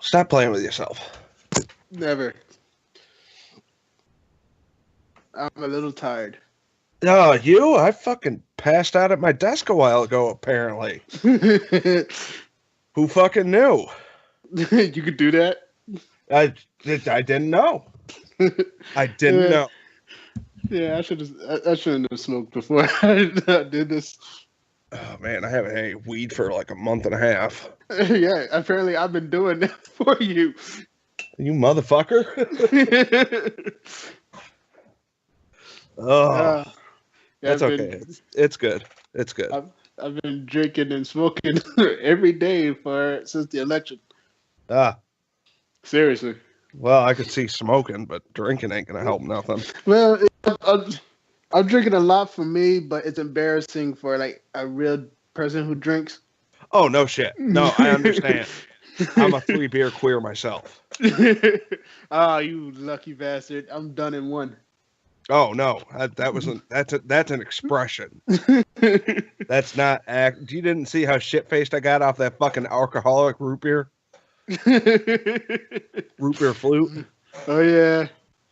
Stop playing with yourself. Never. I'm a little tired. Oh, you? I fucking passed out at my desk a while ago, apparently. You Who fucking knew? could do that. I didn't know. I didn't Yeah, know. yeah. I shouldn't have smoked before I did this. Oh, man, I haven't had any weed for like a month and a half. Yeah, apparently I've been doing that for you. You motherfucker. Oh, uh, yeah, that's okay. It's good. It's good. I've, I've been drinking and smoking every day since the election. Ah, Seriously. well, I could see smoking, but drinking ain't gonna help nothing. Well, I'm drinking a lot for me, but it's embarrassing for like a real person who drinks. Oh, no shit. No, I understand. I'm a 3 beer queer myself. Ah, you lucky bastard! I'm done in one. Oh no, that's an expression. That's not act. You didn't see how shit faced I got off that fucking alcoholic root beer flute. Oh yeah.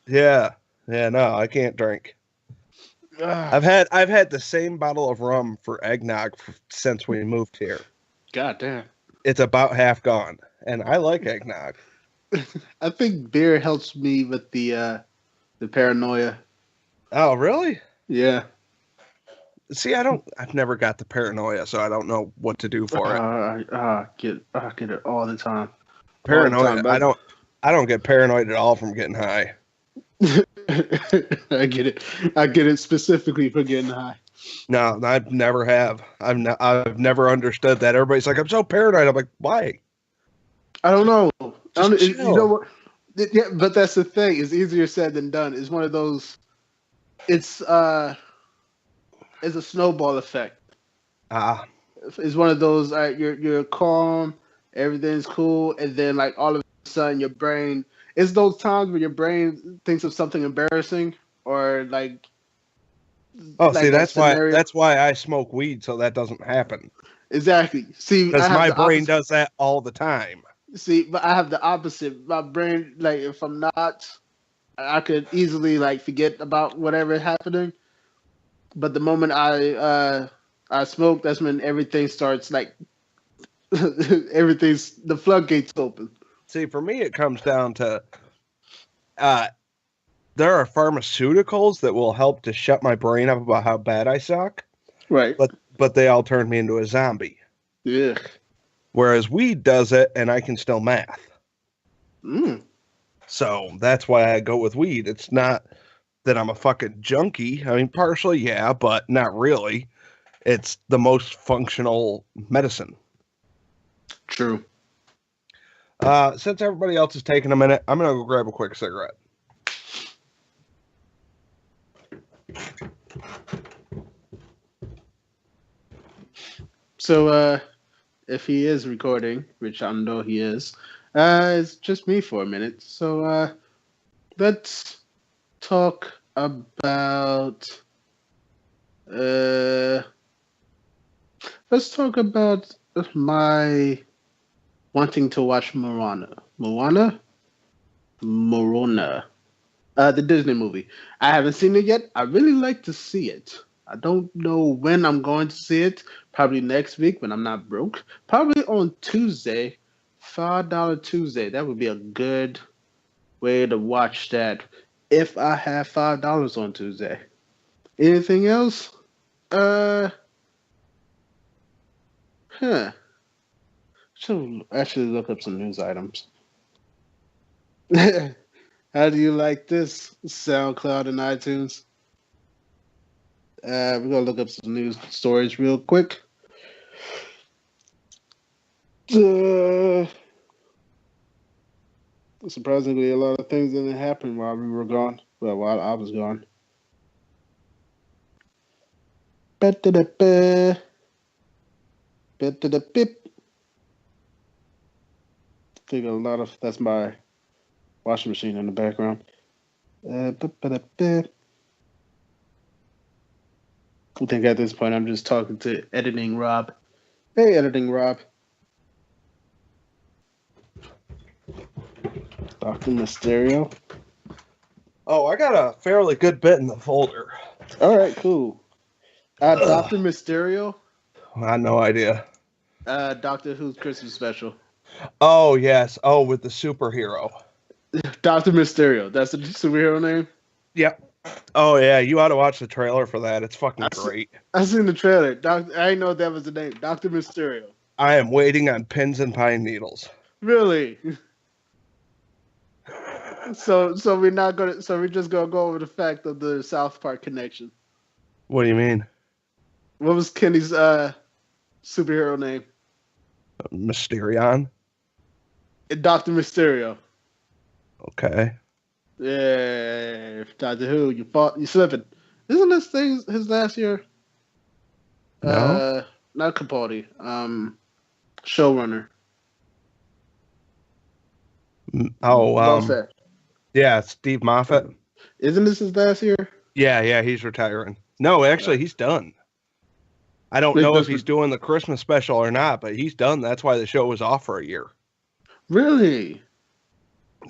Yeah, yeah. No, I can't drink. Ah, I've had the same bottle of rum for eggnog since we moved here. God damn. It's about half gone, and I like eggnog. I think beer helps me with the paranoia. Oh, really? Yeah. See, I've never got the paranoia, so I don't know what to do for it. I get it all the time. All the Paranoia. time. But I don't get paranoid at all from getting high. I get it. I get it specifically for getting high. No, I never have. I've never understood that. Everybody's like, I'm so paranoid. I'm like, why? I don't know. Just You chill. know what? Yeah, but that's the thing. It's easier said than done. It's one of those. It's it's a snowball effect. Ah, It's one of those. You're calm, everything's cool, and then like all of a sudden your brain. It's those times where your brain thinks of something embarrassing or oh, see, like a scenario. that's why I smoke weed so that doesn't happen. Exactly. See, I Because have my the brain opposite. does that all the time. See, but I have the opposite. My brain, like, if I'm not, I could easily like forget about whatever is happening. But the moment I smoke, that's when everything starts like everything's the floodgates open. See, for me, it comes down to uh, there are pharmaceuticals that will help to shut my brain up about how bad I suck, Right. but they all turn me into a zombie. Yeah. Whereas weed does it, and I can still math. Mm. So that's why I go with weed. It's not that I'm a fucking junkie. I mean, partially, yeah, but not really. It's the most functional medicine. True. Since everybody else is taking a minute, I'm gonna go grab a quick cigarette. So, if he is recording, which I know he is, it's just me for a minute. So, let's talk about uh let's talk about my wanting to watch Morona, the Disney movie. I haven't seen it yet. I really like to see it. I don't know when I'm going to see it. Probably next week when I'm not broke. Probably on Tuesday, $5 Tuesday. That would be a good way to watch that if I have $5 on Tuesday. Anything else? Uh, huh. Should actually look up some news items. How do you like this? SoundCloud and iTunes. We're gonna look up some news stories real quick. Surprisingly, a lot of things didn't happen while we were gone. Well, while I was gone. Ba-da-da-ba. Ba-da-da-bip. I think a lot of that's my washing machine in the background. Ba-ba-da-ba. I think at this point I'm just talking to editing Rob. Hey, editing Rob. Dr. Mysterio. Oh, I got a fairly good bit in the folder. All right, cool. Dr. Mysterio. I had no idea. Doctor Who's Christmas special. Oh, yes. Oh, with the superhero. Dr. Mysterio. That's the superhero name? Yep. Oh, yeah. You ought to watch the trailer for that. It's fucking great. I seen the trailer. I didn't know that was the name. Dr. Mysterio. I am waiting on pins and pine needles. Really? So we're not gonna. So we're just gonna go over the fact of the South Park connection. What do you mean? What was Kenny's superhero name? Mysterion. Doctor Mysterio. Okay. Yeah, Doctor Who. You slipping. Isn't this thing his last year? No. Not Capaldi. Showrunner. Oh, yeah, Steve Moffat. Isn't this his last year? Yeah, he's retiring. No, actually, he's done. I don't know if he's doing the Christmas special or not, but he's done. That's why the show was off for a year. Really?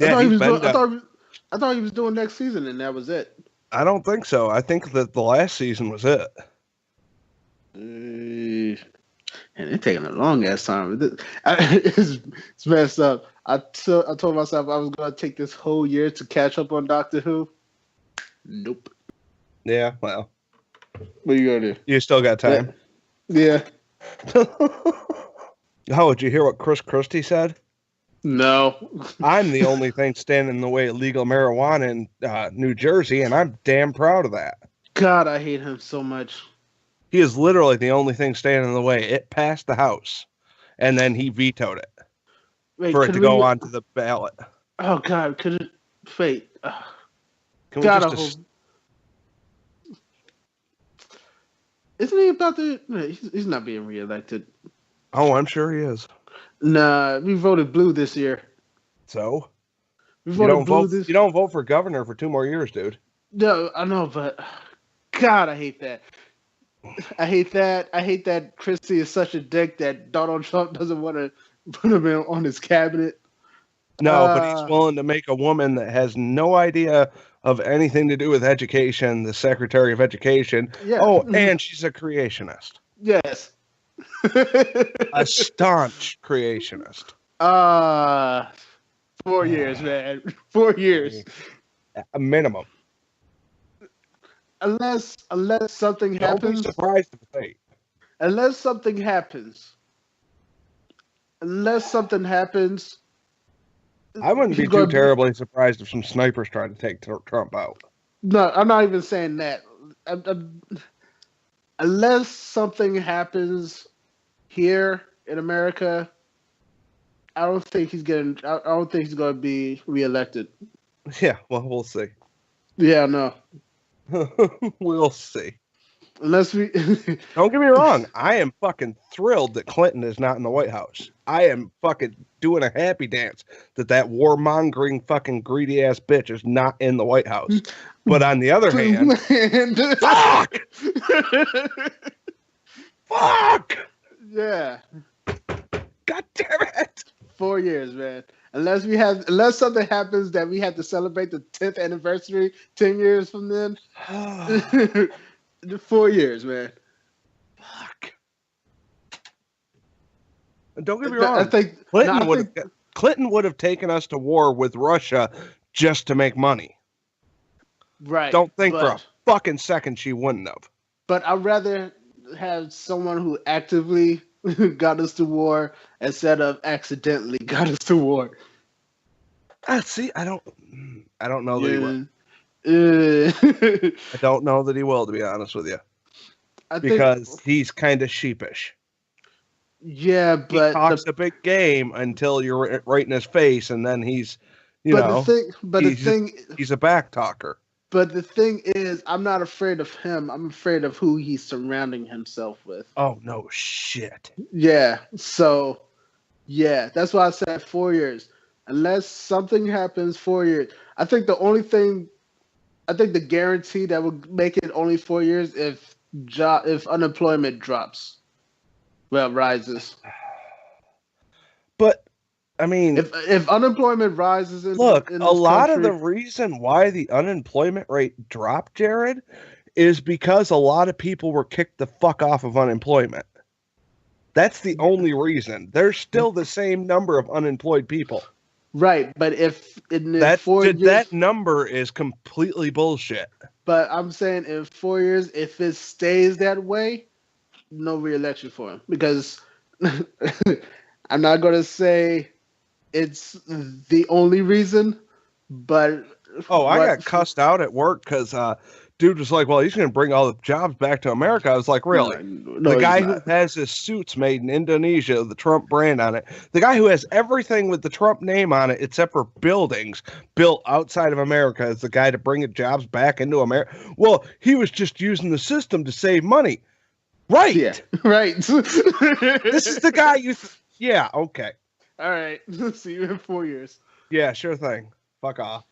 Yeah, I thought he was doing next season, and that was it. I don't think so. I think that the last season was it. And it's taking a long ass time. It's messed up. I told myself I was going to take this whole year to catch up on Doctor Who. Nope. Yeah, well. What are you going to do? You still got time. Yeah. Oh, did you hear what Chris Christie said? No. I'm the only thing standing in the way of legal marijuana in New Jersey, and I'm damn proud of that. God, I hate him so much. He is literally the only thing standing in the way. It passed the House, and then he vetoed it for it to go onto the ballot. Oh, God. Could it... Wait. Can God, we just... Isn't he about to... He's not being reelected. Oh, I'm sure he is. Nah, we voted blue this year. So? We voted blue You don't vote for governor for 2 more years, dude. No, I know, but... God, I hate that. I hate that Christie is such a dick that Donald Trump doesn't want to put him on his cabinet. No, but he's willing to make a woman that has no idea of anything to do with education the Secretary of Education. Yeah. Oh, and she's a creationist. Yes. A staunch creationist. 4 years, man. 4 years. A minimum. Unless something happens. Don't be surprised if it's 8. Unless something happens. I wouldn't be too terribly surprised if some snipers tried to take Trump out. No, I'm not even saying that. Unless something happens here in America, I don't think he's going to be reelected. Yeah, well, we'll see. Yeah, no. We'll see. Unless we don't get me wrong, I am fucking thrilled that Clinton is not in the White House. I am fucking doing a happy dance that warmongering fucking greedy ass bitch is not in the White House. But on the other hand, fuck, fuck, yeah, god damn it, 4 years, man. Unless something happens that we have to celebrate the 10th anniversary 10 years from then. 4 years, man. Fuck. Don't get me wrong. I think Clinton would have taken us to war with Russia just to make money. Right. Don't think for a fucking second she wouldn't have. But I'd rather have someone who actively got us to war instead of accidentally got us to war. See, I don't know that he will. I don't know that he will, to be honest with you. Because he's kind of sheepish. Yeah, but he talks a big game until you're right in his face, and then he's, he's a back talker. But the thing is, I'm not afraid of him. I'm afraid of who he's surrounding himself with. Oh, no shit. Yeah. So, yeah, that's why I said 4 years. Unless something happens, 4 years. I think the guarantee that would make it only 4 years if unemployment drops. Well, rises. But I mean, if unemployment rises look, in a this lot of the country, reason why the unemployment rate dropped, Jared, is because a lot of people were kicked the fuck off of unemployment. That's the only reason. There's still the same number of unemployed people. right? But if in That 4 years, that number is completely bullshit. but I'm saying in 4 years, if it stays that way, no re-election for him because I'm not going to say it's the only reason, but Oh, I what? got cussed out at work because dude was like, "Well, he's going to bring all the jobs back to America." I was like, "Really?" The No, he's guy who not. has his suits made in Indonesia, the Trump brand on it, the guy who has everything with the Trump name on it except for buildings built outside of America, is the guy to bring the jobs back into America. Well, he was just using the system to save money, Yeah, right? right. This is the guy yeah, okay, All right. See you in 4 years. yeah, sure thing. Fuck off.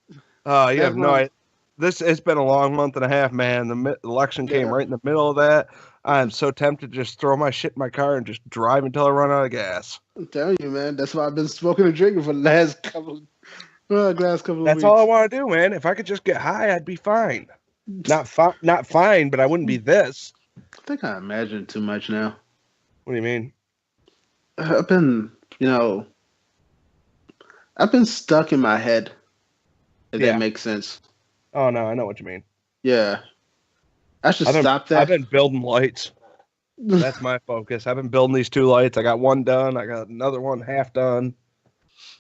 You That have no month. idea. It's been a long month and a half, man. The election came Yeah. right in the middle of that. I'm so tempted to just throw my shit in my car and just drive until I run out of gas. I'm telling you, man. That's why I've been smoking and drinking for the last couple of That's all I weeks. want to do, man. If I could just get high, I'd be fine. Not fine, but I wouldn't be this. I think I imagine too much now. What do you mean? I've been, you know, I've been stuck in my head. If Yeah. that makes sense. Oh no, I know what you mean. Yeah. I should stop that. I've been building lights. That's my focus. I've been building these 2 lights. I got one done. I got another one half done.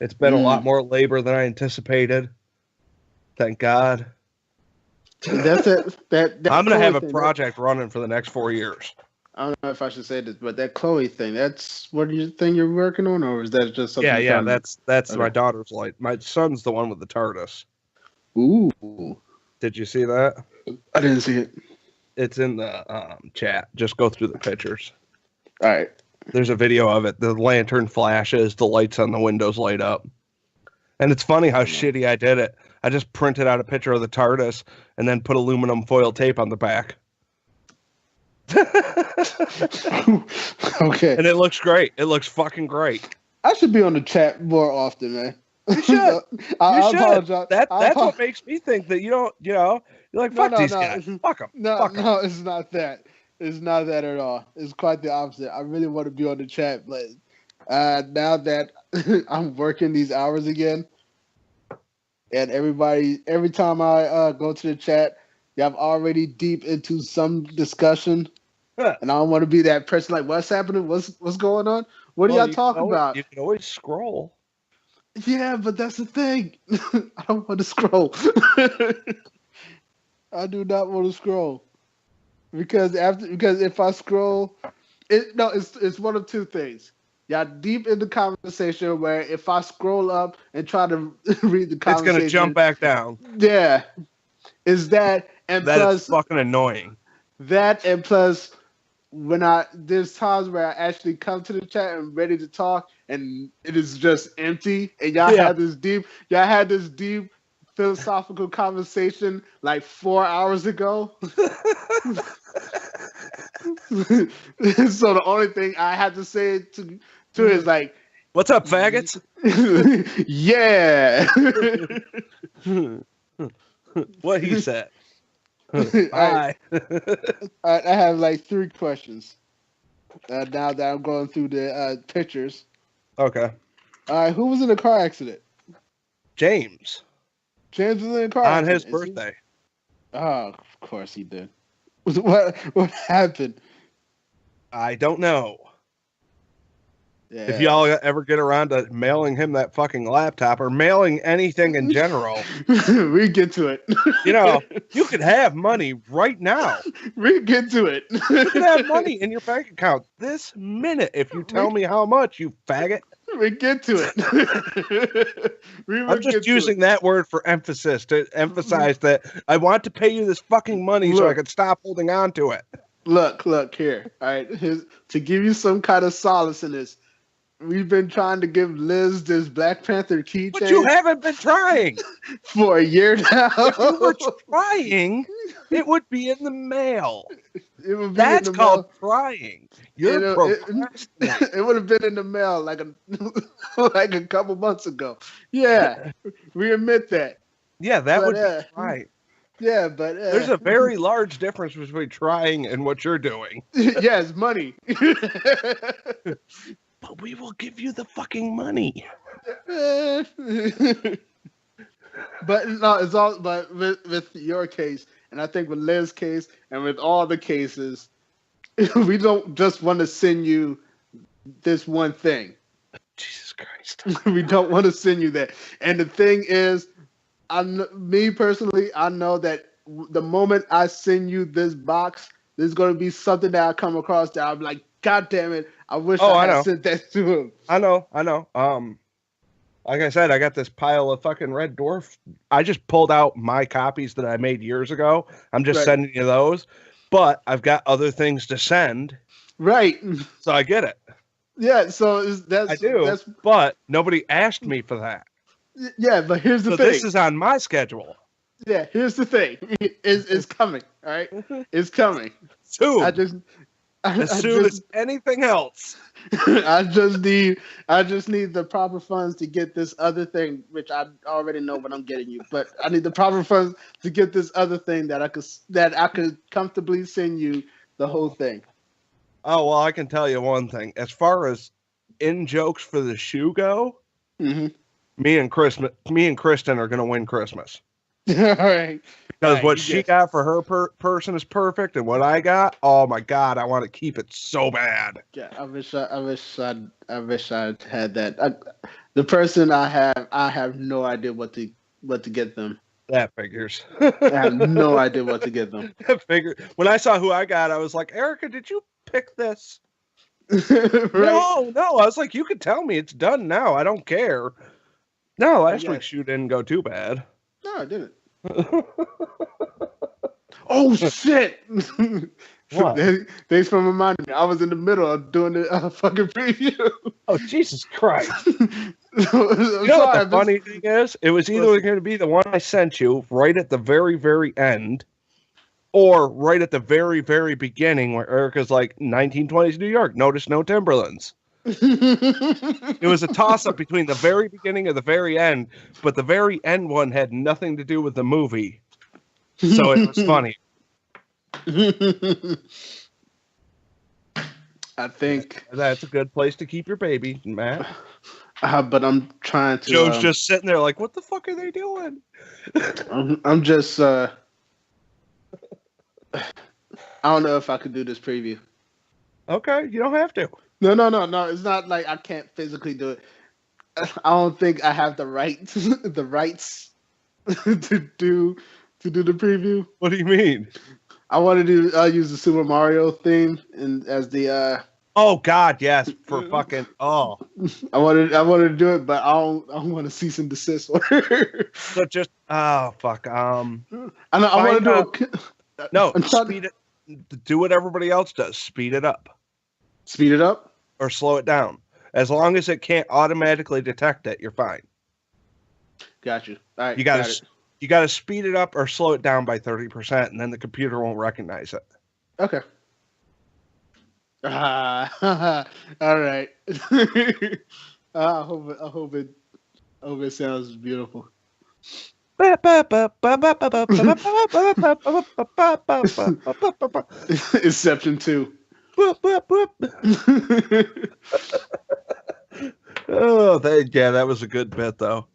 It's been a lot more labor than I anticipated. Thank God. That's it. That I'm gonna Chloe have a thing, project running for the next 4 years. I don't know if I should say this, but that Chloe thing, that's what you think you're working on, or is that just something Yeah, you're yeah, trying that's okay. my daughter's light. My son's the one with the TARDIS. Ooh. Did you see that? I didn't see it. It's in the chat. Just go through the pictures. All right. There's a video of it. The lantern flashes, the lights on the windows light up. And it's funny how shitty I did it. I just printed out a picture of the TARDIS and then put aluminum foil tape on the back. Okay. And it looks great. It looks fucking great. I should be on the chat more often, man. You should. I should. apologize. That's what makes me think that you don't, you're like, fuck these guys. Fuck them. No, it's not that. It's not that at all. It's quite the opposite. I really want to be on the chat, but now that I'm working these hours again, and every time I go to the chat, I'm already deep into some discussion, and I don't want to be that person like, what's happening? What's going on? What are y'all talking about? You can always scroll. Yeah, but that's the thing. I don't want to scroll. I do not want to scroll because if I scroll, it's one of two things. Y'all deep in the conversation where if I scroll up and try to read the conversation, it's gonna jump back down. Yeah, is that and that plus is fucking annoying. That and plus when there's times where I actually come to the chat and ready to talk and it is just empty and y'all had this deep philosophical conversation like 4 hours ago. So the only thing I had to say to it is like, what's up, faggots? Yeah. What he said. Bye. I have like 3 questions. Now that I'm going through the pictures. Okay. All right. Who was in a car accident? James. James was in a car on accident. his birthday. Oh, of course he did. What happened? I don't know. Yeah. If y'all ever get around to mailing him that fucking laptop or mailing anything in general, we get to it. You could have money right now. We get to it. You could have money in your bank account this minute if you tell me how much, you faggot. We get to it. I'm just using that word for emphasis to emphasize that I want to pay you this fucking money so I can stop holding on to it. Look here. All right. To give you some kind of solace in this, we've been trying to give Liz this Black Panther But you keychain haven't been trying. for a year now. If you were trying, it would be in the mail. It would be in That's the called mail. trying. You're procrastinating. It would have been in the mail like a couple months ago. Yeah, we admit that. Yeah, that But, would be right. Yeah, but There's a very large difference between trying and what you're doing. yes, money. But we will give you the fucking money. But no, it's all. But with your case, and I think with Liz's case, and with all the cases, we don't just want to send you this one thing. Jesus Christ. We don't want to send you that. And the thing is, me personally, I know that the moment I send you this box, there's going to be something that I come across that I'm like, God damn it, I wish I had sent that to him. I know. Like I said, I got this pile of fucking Red Dwarf. I just pulled out my copies that I made years ago. I'm just sending you those. But I've got other things to send. Right. So I get it. Yeah, so I do. But nobody asked me for that. Yeah, but here's the thing. So this is on my schedule. Yeah, here's the thing. It's coming, all right? It's coming. Soon. As soon as anything else. I just need the proper funds to get this other thing, which I already know what I'm getting you. But I need the proper funds to get this other thing that I could comfortably send you the whole thing. Oh well, I can tell you one thing. As far as in jokes for the shoe go, me and Kristen are gonna win Christmas. All right. Because what she got for her person is perfect, and what I got, oh my god, I want to keep it so bad. Yeah, I wish I'd had that. The person I have no idea what to get them. That figures. I have no idea what to get them. That figures. When I saw who I got, I was like, Erica, did you pick this? Right? No. I was like, you could tell me it's done now. I don't care. No, last week's shoe didn't go too bad. No, it didn't. Oh shit! What? Thanks for reminding me. I was in the middle of doing the fucking preview. Oh Jesus Christ! The funny thing is, it was either going to be the one I sent you right at the very, very end, or right at the very, very beginning where Erica's like 1920s New York. Notice no Timberlands. It was a toss-up between the very beginning and the very end, but the very end one had nothing to do with the movie, so it was funny. I think that's a good place to keep your baby, Matt. But I'm trying to. Joe's just sitting there like, what the fuck are they doing? I'm just. I don't know if I could do this preview. Okay, you don't have to. No. It's not like I can't physically do it. I don't think I have the rights to do the preview. What do you mean? I wanted to use the Super Mario theme as the. Oh God, yes, for fucking I wanted to do it, but I don't want to cease and desist order. So just fuck. I want to do it. No, speed it. Do what everybody else does. Speed it up. Speed it up or slow it down. As long as it can't automatically detect it, you're fine. Got you. All right. You got to speed it up or slow it down by 30%, and then the computer won't recognize it. Okay. All right. I hope it sounds beautiful. Inception 2. That was a good bit though.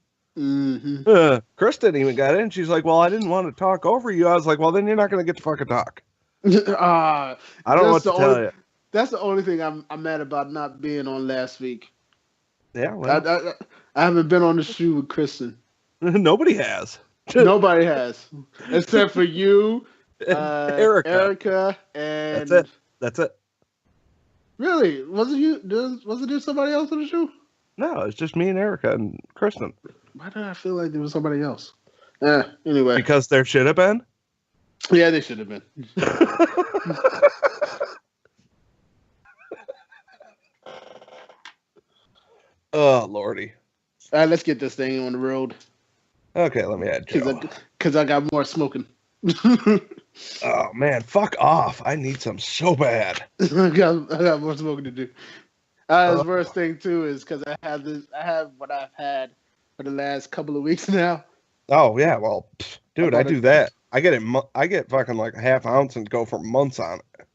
Kristen even got in. She's like, well, I didn't want to talk over you. I was like, well, then you're not going to get to fucking talk. I don't know what to tell you. That's the only thing I'm mad about not being on last week. Yeah, well. I haven't been on the shoe with Kristen. Nobody has. Nobody has, except for you, Erica, and that's it. Really? Wasn't there somebody else on the shoe? No, it's just me and Erica and Kristen. Why did I feel like there was somebody else? Anyway. Because there should have been? Yeah, they should have been. Oh, Lordy. All right, let's get this thing on the road. Okay, let me add Joe. Because I got more smoking. Oh, man, fuck off. I need some so bad. I got more smoking to do. The worst thing, too, is because I have what I've had for the last couple of weeks now. Oh, yeah, well, dude, I do that. I get fucking like a half ounce and go for months on it.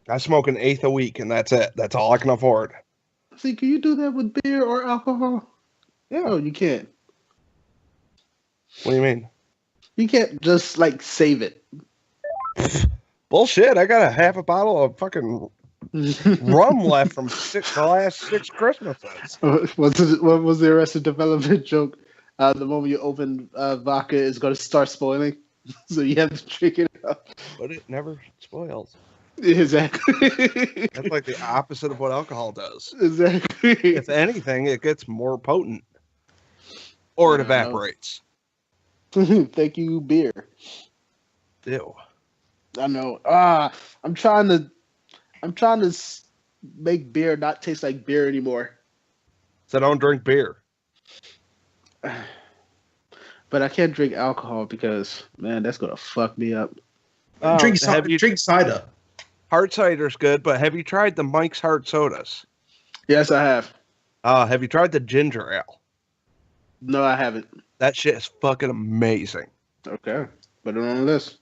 I smoke an eighth a week, and that's it. That's all I can afford. See, can you do that with beer or alcohol? Yeah. No, you can't. What do you mean? You can't just, like, save it. Bullshit, I got a half a bottle of fucking rum left from the last 6 Christmases. What was the Arrested Development joke? The moment you open vodka is going to start spoiling, so you have to drink it up. But it never spoils. Exactly. That's like the opposite of what alcohol does. Exactly. If anything, it gets more potent. Or it evaporates. Thank you, beer. Ew. I know. I'm trying to make beer not taste like beer anymore. So don't drink beer. But I can't drink alcohol because, man, that's gonna fuck me up. Drink cider. Hard cider's good, but have you tried the Mike's Hard Sodas? Yes, I have. Have you tried the ginger ale? No, I haven't. That shit is fucking amazing. Okay, put it on the list.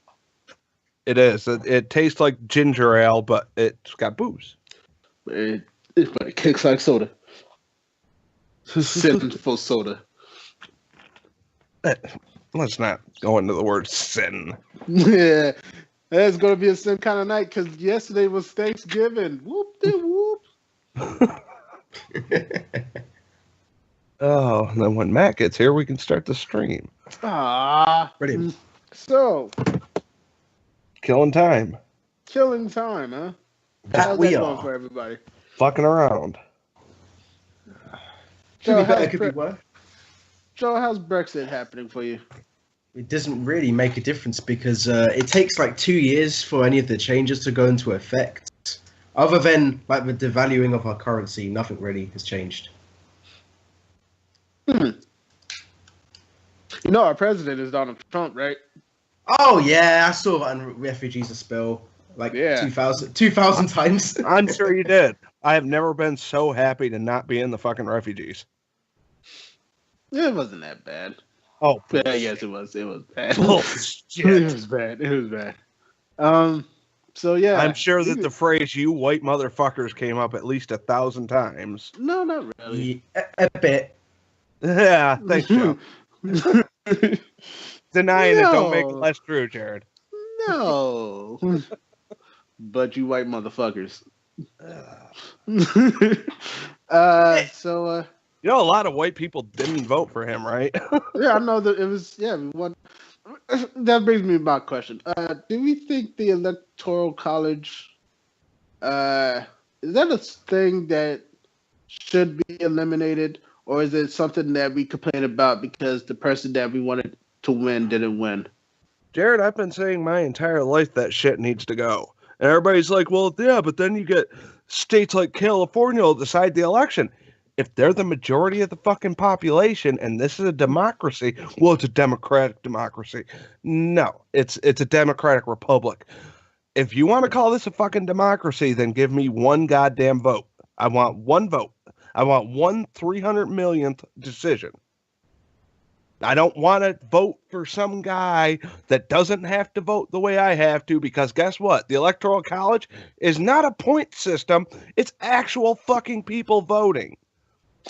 It is. It tastes like ginger ale, but it's got booze. It kicks like soda. Sinful soda. Let's not go into the word sin. Yeah, it's gonna be a sin kind of night because yesterday was Thanksgiving. Whoop de whoop. Oh, and then when Matt gets here, we can start the stream. Brilliant. So, killing time, huh? How's that going for everybody? Fucking around. Joe, Could be worse. Joe, how's Brexit happening for you? It doesn't really make a difference because it takes like 2 years for any of the changes to go into effect. Other than like the devaluing of our currency, nothing really has changed. You know our president is Donald Trump, right? Oh yeah, I saw that on Refugees of Spill like 2,000 times. I'm sure you did. I have never been so happy to not be in the fucking refugees. It wasn't that bad. Oh, yeah, yes, it was. It was bad. Bullshit. It was bad. It was bad. So yeah, I'm sure that the phrase "you white motherfuckers" came up at least 1,000 times. No, not really. Yeah, a bit. Yeah, thanks, Joe. Denying it don't make it less true, Jared. No. But you white motherfuckers. You know, a lot of white people didn't vote for him, right? Yeah, I know that it was. Yeah, one. That brings me to my question. Do we think the Electoral College is that a thing that should be eliminated, or is it something that we complain about because the person that we wanted to win didn't win? Jared, I've been saying my entire life that shit needs to go. And everybody's like, well, yeah, but then you get states like California will decide the election. If they're the majority of the fucking population and this is a democracy, well, it's a democratic democracy. No, it's a democratic republic. If you want to call this a fucking democracy, then give me one goddamn vote. I want one vote. I want one 300 millionth decision. I don't want to vote for some guy that doesn't have to vote the way I have to, because guess what? The Electoral College is not a point system. It's actual fucking people voting.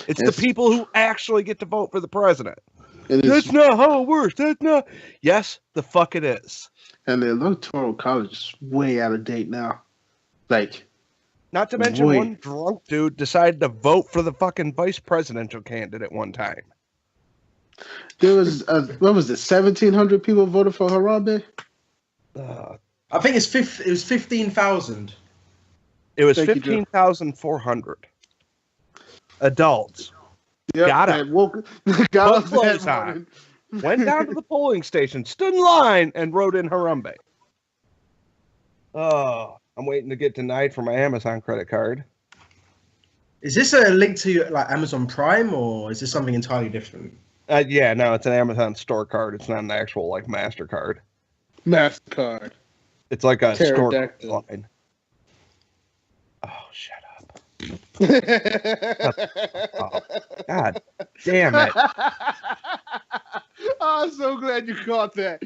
It's the people who actually get to vote for the president. That's not how it works. That's not. Yes, the fuck it is. And the Electoral College is way out of date now. Like, not to mention one drunk dude decided to vote for the fucking vice presidential candidate one time. There was, what was it, 1,700 people voted for Harambe? I think it was 15,000. It was 15,400 adults. Yep, got up clothes on, went down to the polling station, stood in line, and wrote in Harambe. Oh, I'm waiting to get denied for my Amazon credit card. Is this a link to like Amazon Prime or is this something entirely different? Yeah, no, it's an Amazon store card. It's not an actual like MasterCard. MasterCard. It's like a store Pterodactyl. line. Oh, shut up. Oh, God damn it. Oh, I'm so glad you caught that.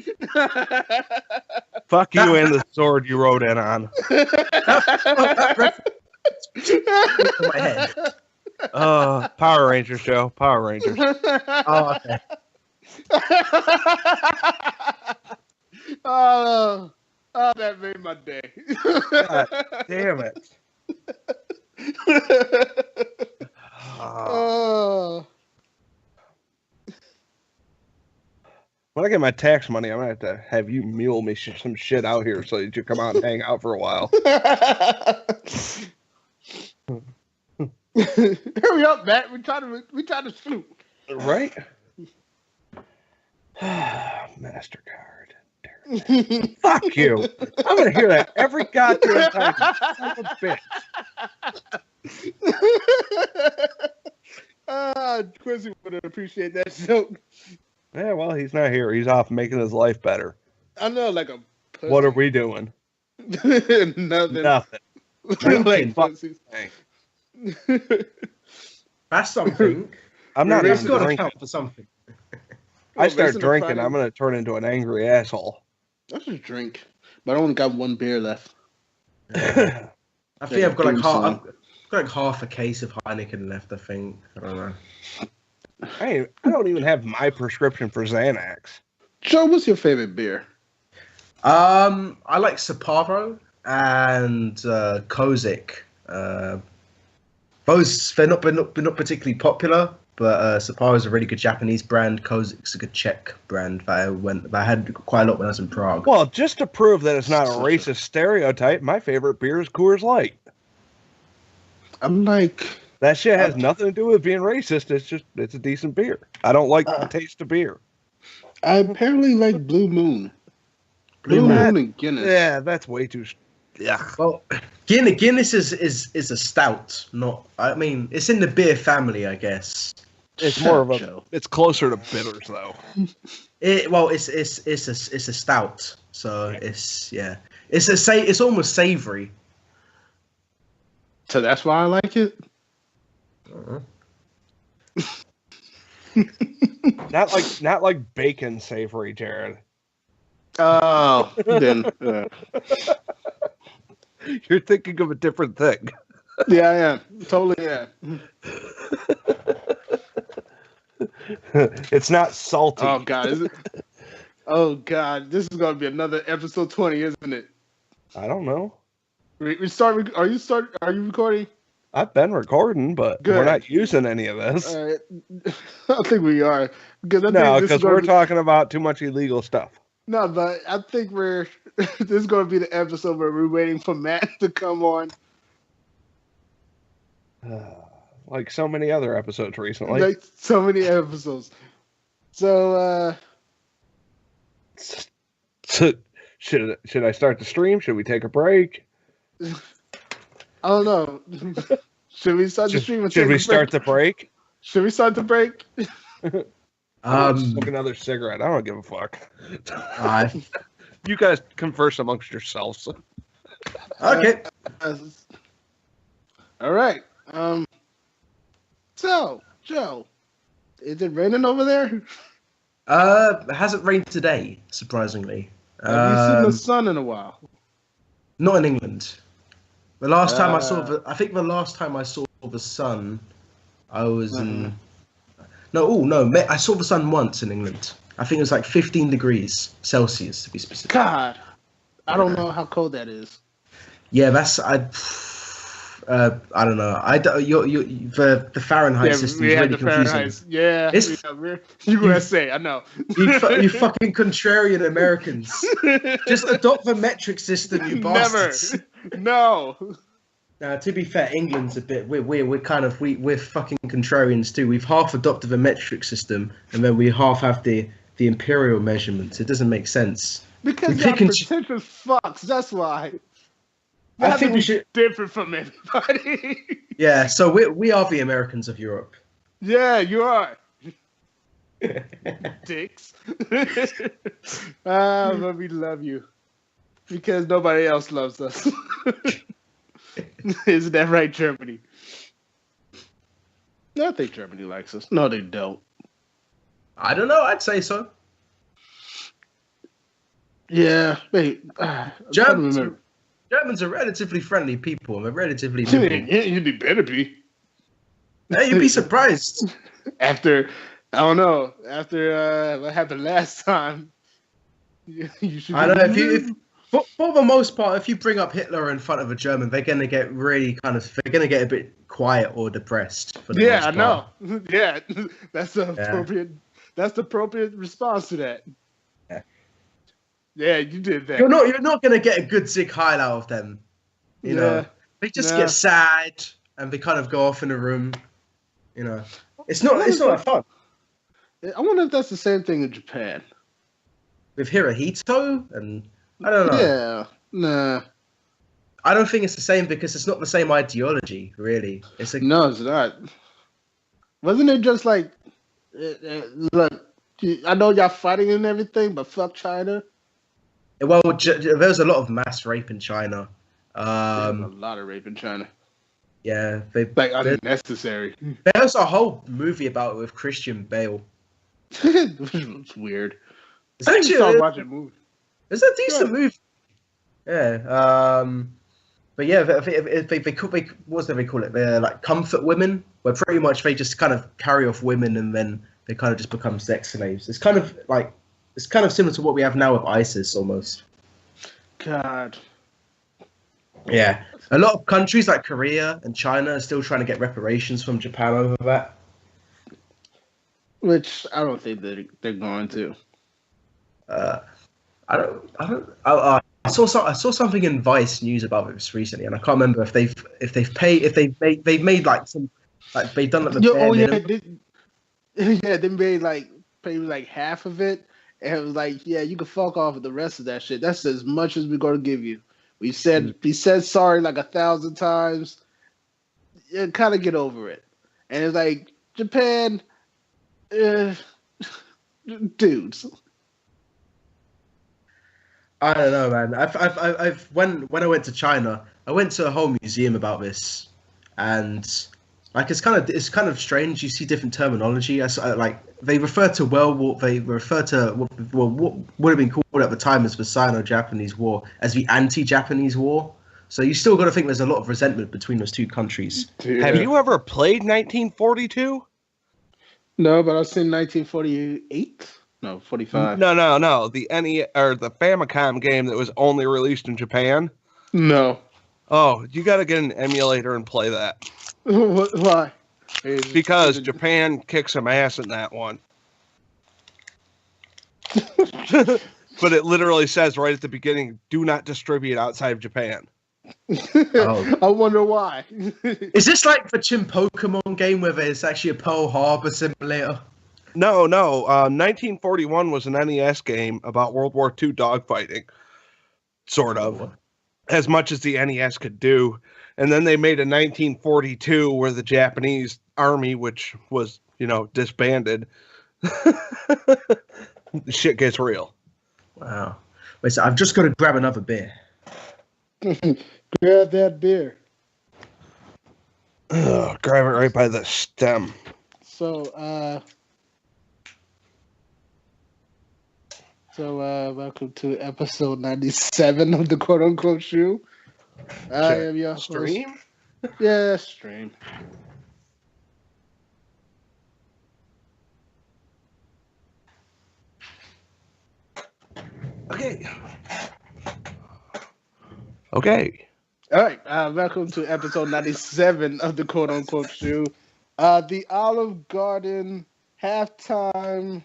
Fuck you and the sword you rode in on. My head. Power Rangers show. Power Rangers. Oh, okay. Oh, that made my day. God damn it. Oh. When I get my tax money, I'm going to have you mule me some shit out here so that you come out and hang out for a while. Hurry up, Matt. We trying to shoot. Right? MasterCard. Fuck you. I'm going to hear that every goddamn time. Son of a bitch. Quincy would appreciate that joke. Yeah, well, he's not here. He's off making his life better. I know, like a pussy. What are we doing? Nothing. Nothing. Like pussies. That's something. I'm not It's even got to drinking. count for something. I start Racing to drinking, Friday. I'm going to turn into an angry asshole. I should drink, but I only got one beer left. I think I've got like Doom half. song. I've got like half a case of Heineken left. I think. I don't know. I don't even have my prescription for Xanax. Joe, what's your favorite beer? I like Sapporo and Kozik. Both they're not particularly popular, but Sapporo is a really good Japanese brand. Kozik's a good Czech brand that I had quite a lot when I was in Prague. Well, just to prove that it's not a racist stereotype, my favorite beer is Coors Light. I'm like, That shit has nothing to do with being racist. It's a decent beer. I don't like the taste of beer. I apparently like Blue Moon. Blue Moon and Guinness. Yeah, that's way too. Yeah. Well, Guinness is a stout. Not. I mean, it's in the beer family, I guess. It's more of a. Joe. It's closer to bitters though. It's a stout. So it's It's almost savory. So that's why I like it. Not like bacon savory, Jared. Oh, then You're thinking of a different thing. yeah, I am. Totally am. It's not salty. Oh God, is it? Oh God, this is gonna be another episode 20, isn't it? I don't know. We start. Are you recording? I've been recording, but Good. we're not using any of this. All right. I think we are because No, because we're talking about too much illegal stuff. No, but I think this is going to be the episode where we're waiting for Matt to come on. Like so many other episodes recently. Like so many episodes. So, should I start the stream? Should we take a break? I don't know. Should we start the stream? Should we start the break? Should we start the break? Smoke another cigarette. I don't give a fuck. You guys converse amongst yourselves. Okay. All right. So, Joe, is it raining over there? It hasn't rained today, surprisingly. Have you seen the sun in a while? Not in England. The last time I last time I saw the sun, I was in. I saw the sun once in England. I think it was like 15 degrees Celsius to be specific. God, I don't know how cold that is. Yeah, that's I don't know. The Fahrenheit system is really confusing. Yeah, USA. I know. You fucking contrarian Americans. Just adopt the metric system, you bastards. Never. No. Now, to be fair, England's a bit. We're fucking contrarians too. We've half adopted the metric system, and then we half have the imperial measurements. It doesn't make sense. Because you're pretentious fucks. That's why. I think we should different from everybody. Yeah, so we are the Americans of Europe. Yeah, you are. Dicks. But we love you because nobody else loves us. Isn't that right, Germany? I think Germany likes us. No, they don't. I don't know. I'd say so. Yeah, wait. Germans are relatively friendly people. They're relatively. You better be. Hey, you'd be surprised. After what happened last time, you should. I know. For the most part, if you bring up Hitler in front of a German, they're gonna get a bit quiet or depressed. For the most part. I know. Yeah, that's the appropriate. That's the appropriate response to that. Yeah, you did that. You're not gonna get a good Sieg Heil out of them. You know, they just get sad and they kind of go off in a room. You know, it's not that fun. I wonder if that's the same thing in Japan. With Hirohito and I don't know. Yeah, nah. I don't think it's the same because it's not the same ideology, really. No, it's not. Wasn't it just like, look, I know y'all fighting and everything, but fuck China? Well, there's a lot of mass rape in China. A lot of rape in China. Yeah, unnecessary. There's a whole movie about it with Christian Bale. It's weird. It's actually watching a movie. It's a decent movie. Yeah. But yeah, they what do they call it? They're like comfort women, where pretty much they just kind of carry off women and then they kind of just become sex slaves. It's kind of similar to what we have now with ISIS almost. God. Yeah. A lot of countries like Korea and China are still trying to get reparations from Japan over that. Which I don't think they're going to. I saw something in Vice News about this recently, and I can't remember if they've made like some like they've done like the they made like maybe like half of it, and it was like, yeah, you can fuck off with the rest of that shit. That's as much as we're gonna give you. We said sorry like 1,000 times. Yeah, kind of get over it. And it's like Japan, dudes. I don't know, man. When I went to China, I went to a whole museum about this, and like it's kind of strange. You see different terminology. Like they refer to what would have been called at the time as the Sino-Japanese War as the anti-Japanese War. So you still got to think there's a lot of resentment between those two countries. Yeah. Have you ever played 1942? No, but I've seen 1948. No, 45. No. The the Famicom game that was only released in Japan. No. Oh, you got to get an emulator and play that. Why? Because Japan kicks some ass in that one. But it literally says right at the beginning, "Do not distribute outside of Japan." Oh. I wonder why. Is this like the Chim Pokemon game where there's actually a Pearl Harbor simulator? No. 1941 was an NES game about World War II dogfighting, sort of, as much as the NES could do. And then they made a 1942 where the Japanese army, which was, disbanded, shit gets real. Wow. Wait, so I've just got to grab another beer. Grab that beer. Grab it right by the stem. So, welcome to episode 97 of the Quote Unquote Shoe. I am your stream. Host. Yeah, stream. Okay. All right. Welcome to episode 97 of the Quote Unquote Shoe. The Olive Garden halftime.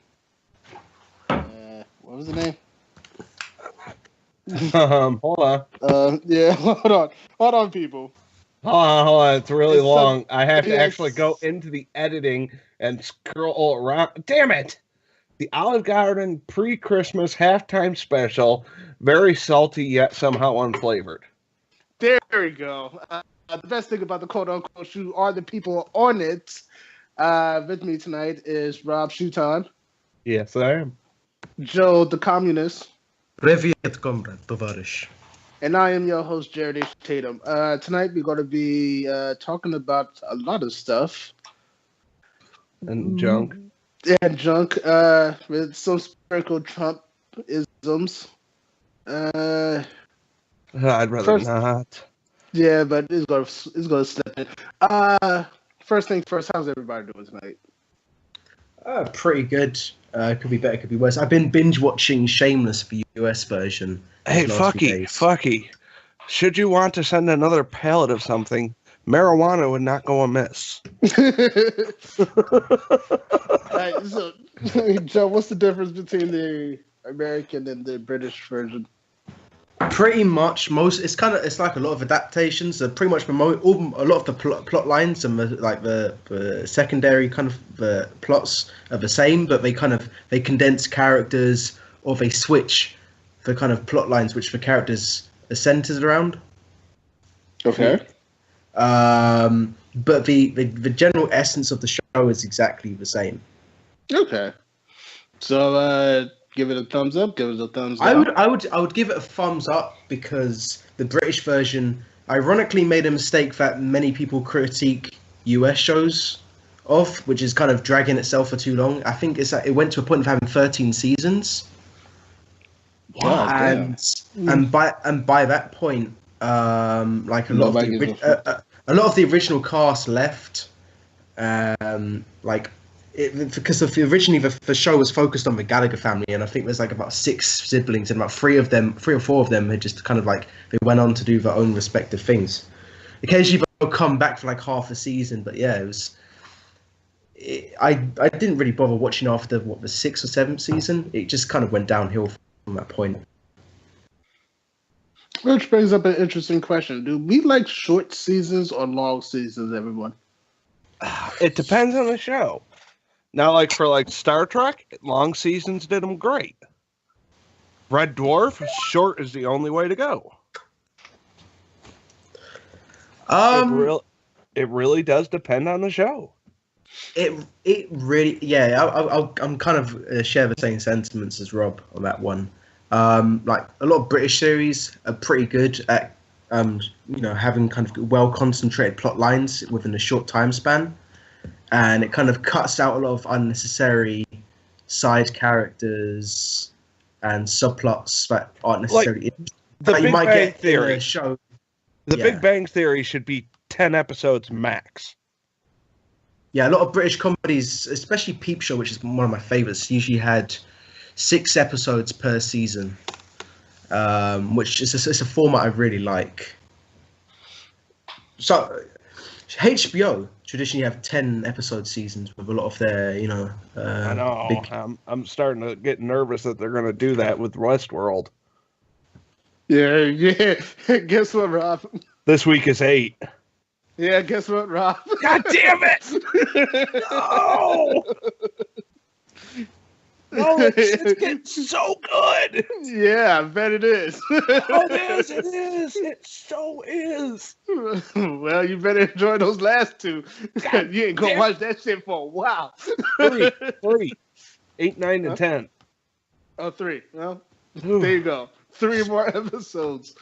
What was the name? Hold on. Yeah, hold on, people. Hold on. It's really long. I have to actually go into the editing and scroll around. Damn it! The Olive Garden pre-Christmas halftime special, very salty yet somehow unflavored. There we go. The best thing about the quote-unquote shoe are the people on it. With me tonight is Rob Shuton. Yes, I am. Joe the Communist. Привет, comrade, товарищ. And I am your host, Jared H. Tatum. Tonight we're going to be talking about a lot of stuff. And junk. And junk with some sprinkled Trump-isms. I'd rather not. Yeah, but it's gonna slip in. First thing first, how's everybody doing tonight? Pretty good. Could be better, could be worse. I've been binge watching Shameless, the US version. Hey, fucky. Should you want to send another pallet of something, marijuana would not go amiss. Alright, so Joe, what's the difference between the American and the British version? Pretty much it's like a lot of adaptations. Pretty much a lot of the plot lines and the secondary kind of plots are the same, but they condense characters, or they switch the kind of plot lines which the characters are centered around. Okay. But the general essence of the show is exactly the same. Okay. So give it a thumbs up. Give it a thumbs down. I would give it a thumbs up because the British version ironically made a mistake that many people critique US shows of, which is kind of dragging itself for too long. I think it went to a point of having 13 seasons. Wow, and by that point, like a lot of the original cast left. Because originally the show was focused on the Gallagher family, and I think there's like about 6 siblings, and about 3 or 4 of them had just kind of like they went on to do their own respective things. Occasionally they'll come back for like half a season, but yeah, I didn't really bother watching after the 6th or 7th season. It just kind of went downhill from that point. Which brings up an interesting question: do we like short seasons or long seasons, everyone? It depends on the show. Now, like for Star Trek, long seasons did them great. Red Dwarf, short is the only way to go. It really does depend on the show. It really, yeah. I'm kind of share the same sentiments as Rob on that one. Like a lot of British series are pretty good at having kind of well concentrated plot lines within a short time span. And it kind of cuts out a lot of unnecessary side characters and subplots that aren't necessarily the Big Bang Theory show. Big Bang Theory should be 10 episodes max. Yeah, a lot of British comedies, especially Peep Show, which is one of my favorites, usually had 6 episodes per season, which is it's a format I really like. So HBO traditionally have 10 episode seasons with a lot of their, I know. I'm starting to get nervous that they're going to do that with Westworld. Yeah. Guess what, Rob? This week is 8. Yeah, guess what, Rob? God damn it! No! No, it's getting so good. Yeah, I bet it is. It is. It so is. Well, you better enjoy those last 2. You ain't gonna watch that shit for a while. 3. 8, 9, and 10. Oh, 3. Well, there you go. 3 more episodes.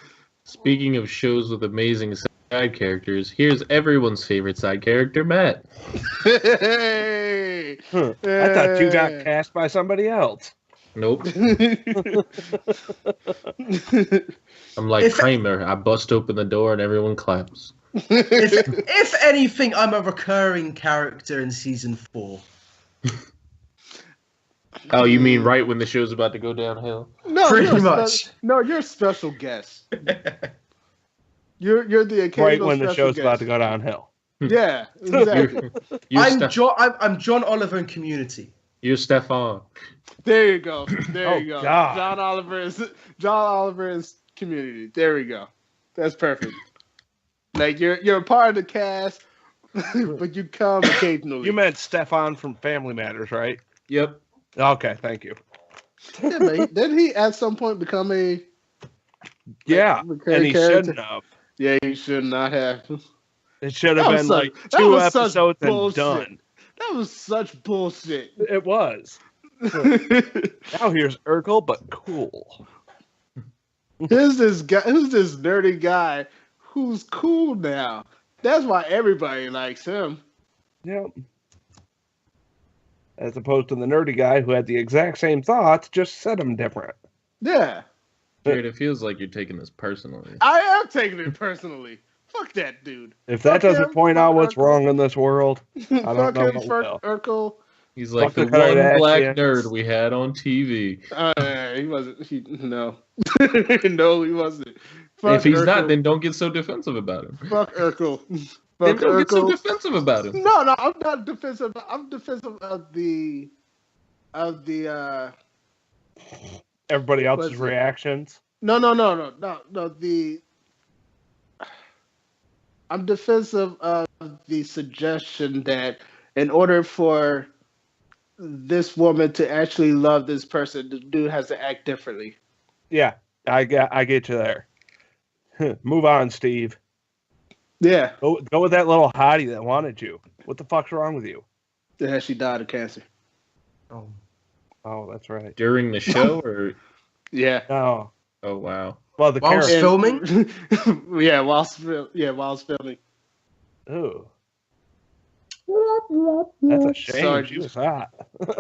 Speaking of shows with amazing side characters, here's everyone's favorite side character, Matt. Hey! I thought you got cast by somebody else. Nope. I'm like Kramer. I bust open the door and everyone claps. If anything, I'm a recurring character in season 4. Oh, you mean right when the show's about to go downhill? No, pretty much. You're a special guest. You're the occasional right when the show's guest. About to go downhill. Yeah, exactly. I'm John Oliver in Community. You're Stefan. There you go. There you go. God. John Oliver is Community. There we go. That's perfect. Like you're a part of the cast, but you come occasionally. You meant Stefan from Family Matters, right? Yep. Okay, thank you. Yeah, but didn't he at some point become a and he shouldn't have. Yeah, he should not have. It should have been like that 2 was such episodes and bullshit. done. That was such bullshit. It was. Now here's Urkel, but cool. Who's this guy? Who's this nerdy guy who's cool now? That's why everybody likes him. Yep. As opposed to the nerdy guy who had the exact same thoughts, just said them different. Yeah. Jared, it feels like you're taking this personally. I am taking it personally. Fuck that dude. If that Fuck doesn't him, point fuck out what's Urkel. wrong in this world, I don't Fuck know him, what fuck will. Urkel. He's like Fuck the the one black Kardashians. nerd we had on TV. He wasn't. No. No, he wasn't. Fuck If he's Urkel. not, then don't get so defensive about him. Fuck Urkel. Then Fuck don't get so Urkel. defensive about him. No, I'm not defensive. I'm defensive of the Everybody else's What's it? reactions. No. I'm defensive of the suggestion that in order for this woman to actually love this person, the dude has to act differently. Yeah, I get you there. Move on, Steve. Yeah. Go with that little hottie that wanted you. What the fuck's wrong with you? Yeah, she died of cancer. Oh, that's right. During the show, or Yeah. No. oh wow, Well, the Whilst character. filming? Yeah, whilst filming. Ooh. That's a shame. Sorry. She was hot.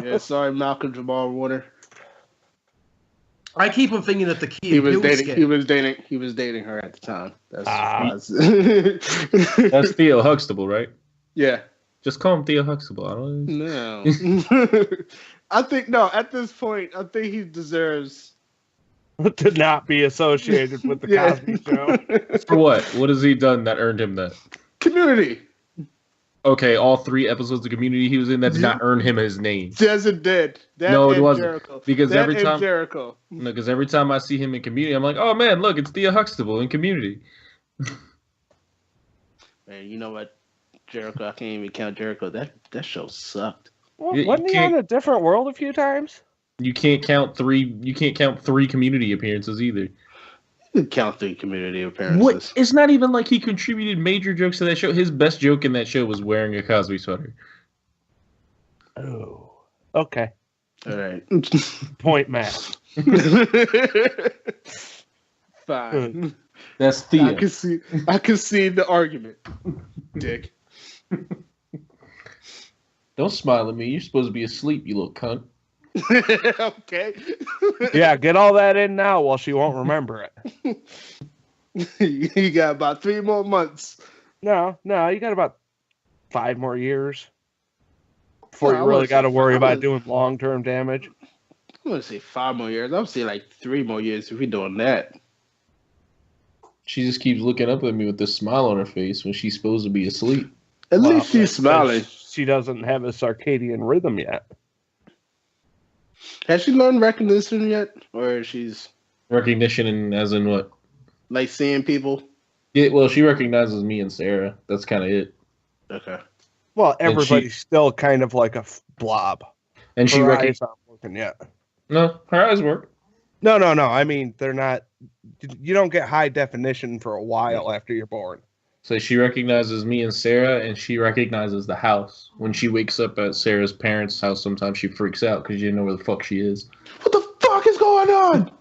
Yeah, sorry, Malcolm Jamal Warner. I keep on thinking of the key. He was dating her at the time. That's that's Theo Huxtable, right? yeah. Just call him Theo Huxtable. I don't. No. I think at this point, I think he deserves To not be associated with the Cosby Show. For what? What has he done that earned him that? Community. Okay, all 3 episodes of Community he was in that did not earn him his name. Yes, it did. That No, it and wasn't. Jericho. Because That every and time- Jericho. No, because every time I see him in Community, I'm like, oh man, look, it's Theo Huxtable in Community. Man, you know what? Jericho, I can't even count Jericho. That show sucked. Well, You wasn't he on can't- A Different World a few times? You can't count 3. You can't count 3 Community appearances either. You can count 3 community appearances. What? It's not even like he contributed major jokes to that show. His best joke in that show was wearing a Cosby sweater. Oh. Okay. All right. Point Matt. Fine. That's I Theo. can see the argument, Dick. Don't smile at me. You're supposed to be asleep, you little cunt. Okay. Yeah, get all that in now while she won't remember it. You got about 3 more months. No, you got about 5 more years before No, I you really wouldn't got to say- worry I about wouldn't- doing long-term damage. I'm gonna say 5 more years. I'm say like 3 more years if we're doing that. She just keeps looking up at me with this smile on her face when she's supposed to be asleep. At Well, least she's that's smiling. because she doesn't have a circadian rhythm yet. Has she learned recognition yet, or she's Recognition, and as in what? like seeing people? Yeah, well, she recognizes me and Sarah. That's kind of it. Okay. Well, And everybody's still kind of like a blob. And she Her recognizes. eyes aren't working yet. No, her eyes work. No. I mean, they're not. You don't get high definition for a while after you're born. So she recognizes me and Sarah, and she recognizes the house. When she wakes up at Sarah's parents' house, sometimes she freaks out because you didn't know where the fuck she is. What the fuck is going on?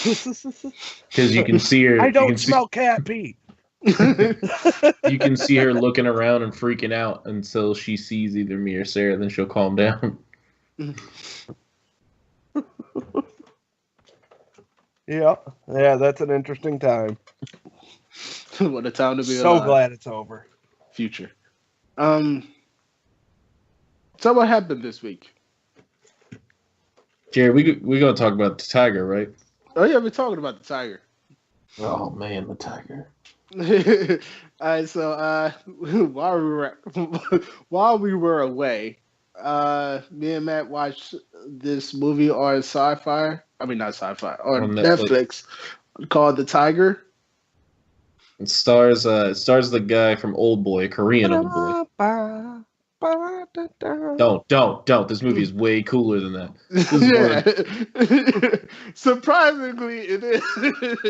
Because you can see her. I you don't can smell cat pee. You can see her looking around and freaking out until she sees either me or Sarah. Then she'll calm down. Yeah, that's an interesting time. What a time to be So alive. glad it's over. Future. So what happened this week? Jerry, we gonna talk about the tiger, right? Oh yeah, we're talking about the tiger. Oh man, the tiger. All right, so while we were away, me and Matt watched this movie on sci-fi. I mean, not sci-fi, on On Netflix. Netflix called The Tiger. It stars the guy from Old Boy, Korean Old Boy. Don't. This movie is way cooler than that. This is one of Surprisingly, it is.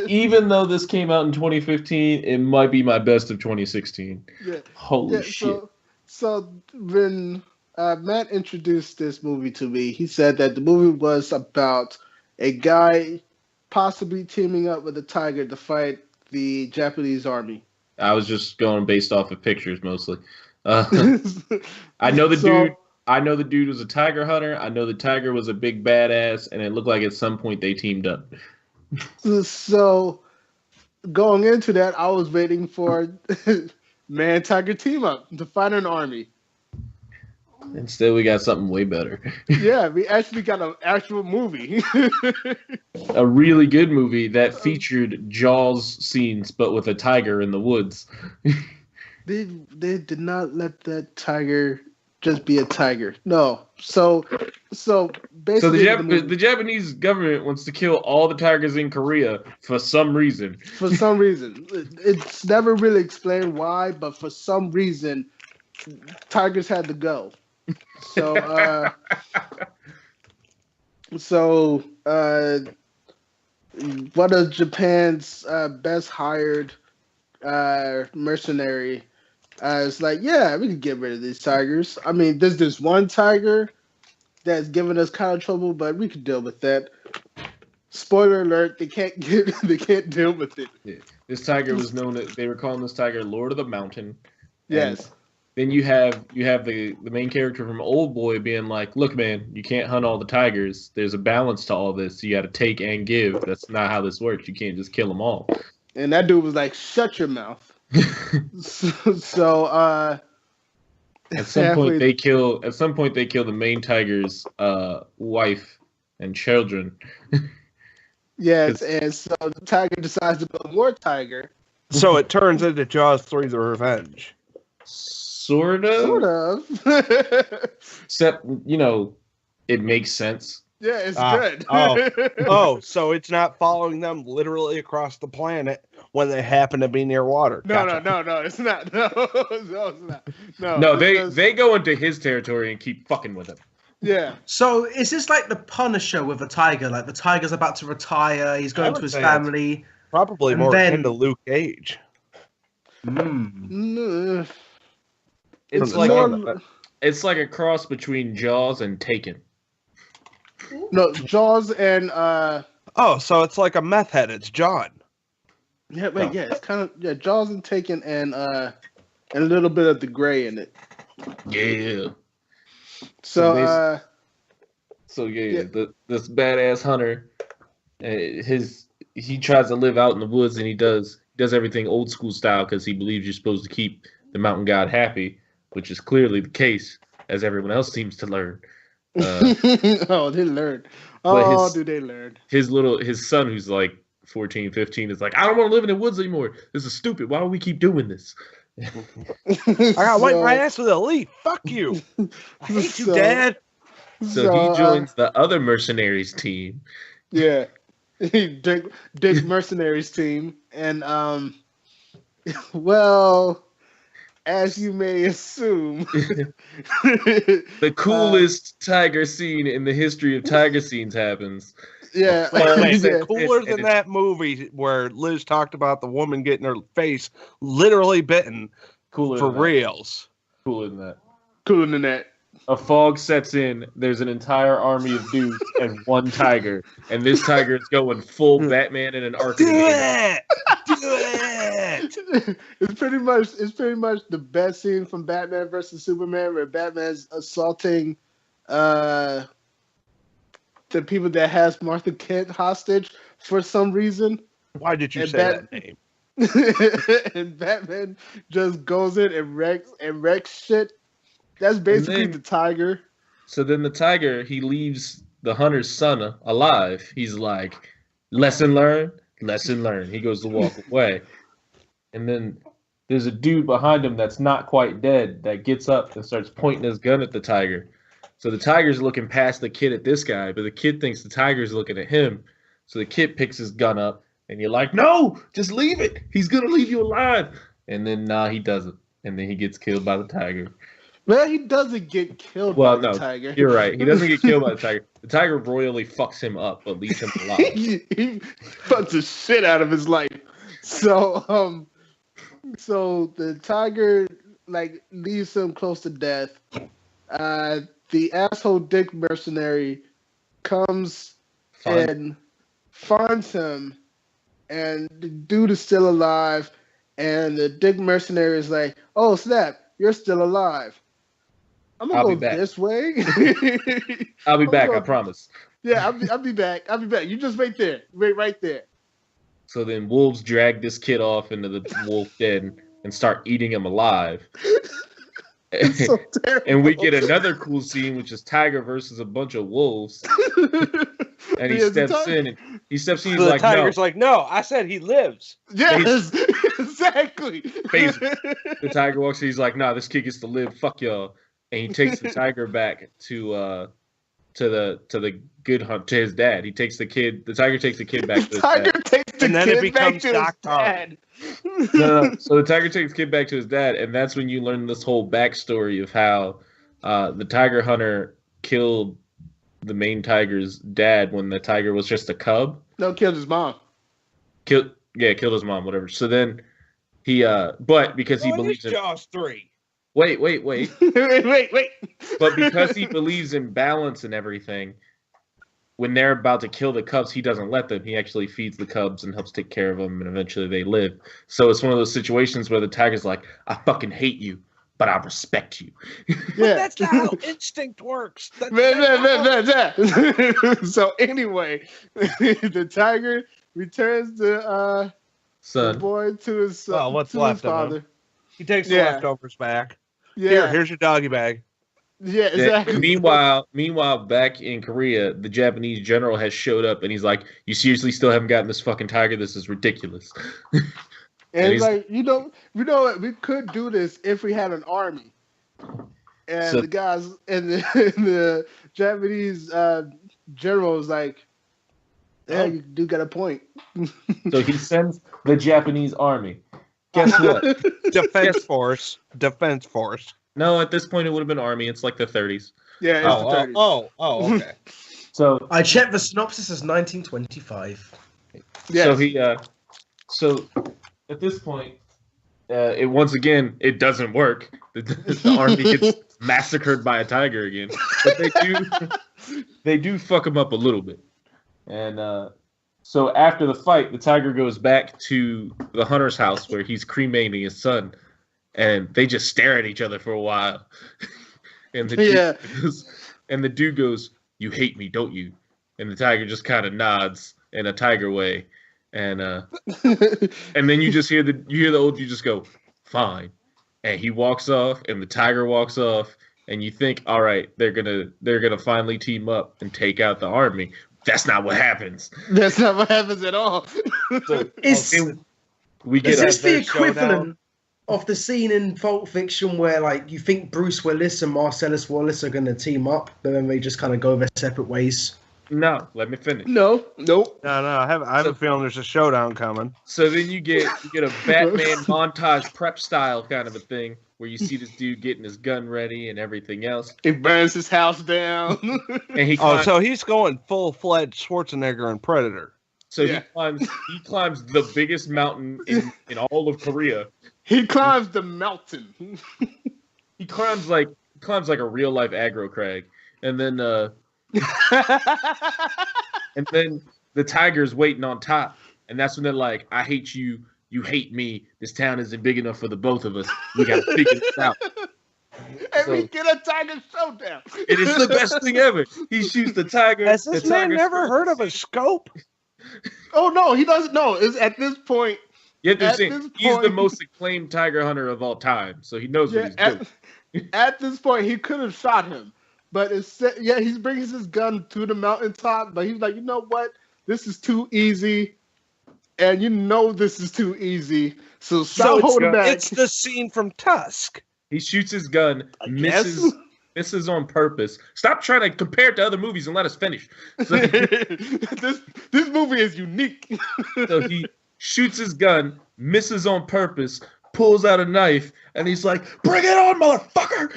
Even though this came out in 2015, it might be my best of 2016. Yeah. Holy shit. So when Matt introduced this movie to me, he said that the movie was about a guy possibly teaming up with a tiger to fight the Japanese army. I was just going based off of pictures mostly. I know the dude. I know the dude was a tiger hunter. I know the tiger was a big badass, and it looked like at some point they teamed up. So going into that, I was waiting for man-tiger team up to fight an army. Instead, we got something way better. Yeah, we actually got an actual movie. A really good movie that featured Jaws scenes, but with a tiger in the woods. They did not let that tiger just be a tiger. No. So basically, the Japanese government wants to kill all the tigers in Korea for some reason. For some reason, it's never really explained why, but for some reason, tigers had to go. So one of Japan's best hired mercenary is like, yeah, we can get rid of these tigers. I mean, there's this one tiger that's giving us kind of trouble, but we can deal with that. Spoiler alert: they can't deal with it. Yeah. This tiger was known that they were calling this tiger Lord of the Mountain. Yes. Then you have the main character from Old Boy being like, look, man, you can't hunt all the tigers. There's a balance to all this. You got to take and give. That's not how this works. You can't just kill them all. And that dude was like, shut your mouth. So at some point they kill the main tiger's wife and children. Yes, and so the tiger decides to build more tiger. So it turns into Jaws 3: The Revenge. Sort of. Except, it makes sense. Yeah, it's good. So it's not following them literally across the planet when they happen to be near water. No, it's not. No, it's not. No, they go into his territory and keep fucking with him. Yeah. So is this like the Punisher with a tiger? Like the tiger's about to retire, he's going to his family. Probably more akin to Luke Cage. It's like a cross between Jaws and Taken. No, Jaws and so it's like a meth head. It's John. Yeah, wait, yeah, it's kind of Jaws and Taken and a little bit of the gray in it. Yeah. So this badass hunter, he tries to live out in the woods, and he does everything old school style because he believes you're supposed to keep the mountain god happy, which is clearly the case, as everyone else seems to learn. Oh, they learned. Oh, do they learn? His son, who's like 14, 15, is like, I don't want to live in the woods anymore. This is stupid. Why would we keep doing this? I gotta wipe my ass with a leaf. Fuck you. I hate you, Dad. So he joins the other mercenaries team. Yeah. Dick mercenaries team. And well, as you may assume, the coolest tiger scene in the history of tiger scenes happens. Yeah. Cooler than that movie where Liz talked about the woman getting her face literally bitten. Cooler for reals. Cooler than that. Cooler than that. A fog sets in. There's an entire army of dudes and one tiger, and this tiger is going full Batman in an arc. Do it! It's pretty much the best scene from Batman versus Superman, where Batman's assaulting the people that has Martha Kent hostage for some reason. Why did you say that name? And Batman just goes in and wrecks shit. That's basically the tiger. So then the tiger, he leaves the hunter's son alive. He's like, lesson learned, lesson learned. He goes to walk away. And then there's a dude behind him that's not quite dead that gets up and starts pointing his gun at the tiger. So the tiger's looking past the kid at this guy, but the kid thinks the tiger's looking at him. So the kid picks his gun up, and you're like, no, just leave it. He's going to leave you alive. And then, he doesn't. And then he gets killed by the tiger. Well, he doesn't get killed by the tiger. You're right. He doesn't get killed by the tiger. The tiger royally fucks him up, but leaves him alive. he fucks the shit out of his life. So the tiger like leaves him close to death. The asshole dick mercenary comes and finds him, and the dude is still alive. And the dick mercenary is like, "Oh snap, you're still alive. I'm gonna go this way." I'll be back. I promise. Yeah, I'll be back. I'll be back. You just wait there. Wait right there. So then wolves drag this kid off into the wolf den and start eating him alive. It's so terrible. And we get another cool scene, which is tiger versus a bunch of wolves. And he steps in, and he's like, the tiger's like, no, I said he lives. Yes, exactly. The tiger walks in, he's like, nah, this kid gets to live. Fuck y'all. And he takes the tiger back to the good hunt, to his dad. The tiger takes the kid back to his dad. And then it becomes Doc dad. No. So the tiger takes the kid back to his dad, and that's when you learn this whole backstory of how the tiger hunter killed the main tiger's dad when the tiger was just a cub. No, killed his mom. Killed his mom, whatever. So then he, but because he believes in Jaws 3. Wait. wait. But because he believes in balance and everything, when they're about to kill the cubs, he doesn't let them. He actually feeds the cubs and helps take care of them, and eventually they live. So it's one of those situations where the tiger's like, I fucking hate you, but I respect you. Yeah. But that's not how instinct works. So anyway, the tiger returns the boy to his son. Well, what's left of him? He takes the leftovers back. Yeah. Here's your doggy bag. Yeah, exactly. Meanwhile, back in Korea, the Japanese general has showed up, and he's like, "You seriously still haven't gotten this fucking tiger? This is ridiculous." And he's like, you know what? We could do this if we had an army. And the guys and the Japanese general is like, "Yeah, you do got a point." So he sends the Japanese army. Guess what? Defense force. No, at this point it would have been army. It's like the 30s. Yeah, it's the 30s. Okay. So I checked the synopsis as 1925. Yes. So at this point, it doesn't work. The army gets massacred by a tiger again, but they do fuck him up a little bit. And so after the fight, the tiger goes back to the hunter's house where he's cremating his son. And they just stare at each other for a while. And the dude goes, "You hate me, don't you?" And the tiger just kind of nods in a tiger way. And and then you hear the old dude just go, "Fine." And he walks off, and the tiger walks off, and you think, all right, they're gonna finally team up and take out the army. That's not what happens. That's not what happens at all. So, Is this the equivalent showdown of the scene in Pulp Fiction where, like, you think Bruce Willis and Marcellus Wallace are going to team up, but then they just kind of go their separate ways? No, let me finish. No. I have a feeling there's a showdown coming. So then you get a Batman montage prep style kind of a thing where you see this dude getting his gun ready and everything else. He burns his house down. And so he's going full-fledged Schwarzenegger and Predator. So he climbs the biggest mountain in all of Korea. He climbs the mountain. He climbs like a real life aggro crag, and then the tiger's waiting on top, and that's when they're like, "I hate you, you hate me. This town isn't big enough for the both of us. We got to figure this out." And we get a tiger showdown. It is the best thing ever. He shoots the tiger. Has this man never heard of a scope? Oh no, he doesn't know. It's at this point. He's the most acclaimed tiger hunter of all time, so he knows what he's doing. At this point, he could have shot him, but he brings his gun to the mountaintop. But he's like, you know what? This is too easy, and you know this is too easy. So stop holding back. It's the scene from Tusk. He shoots his gun, misses on purpose. Stop trying to compare it to other movies and let us finish. So, this movie is unique. So he shoots his gun, misses on purpose, pulls out a knife, and he's like, "Bring it on, motherfucker!"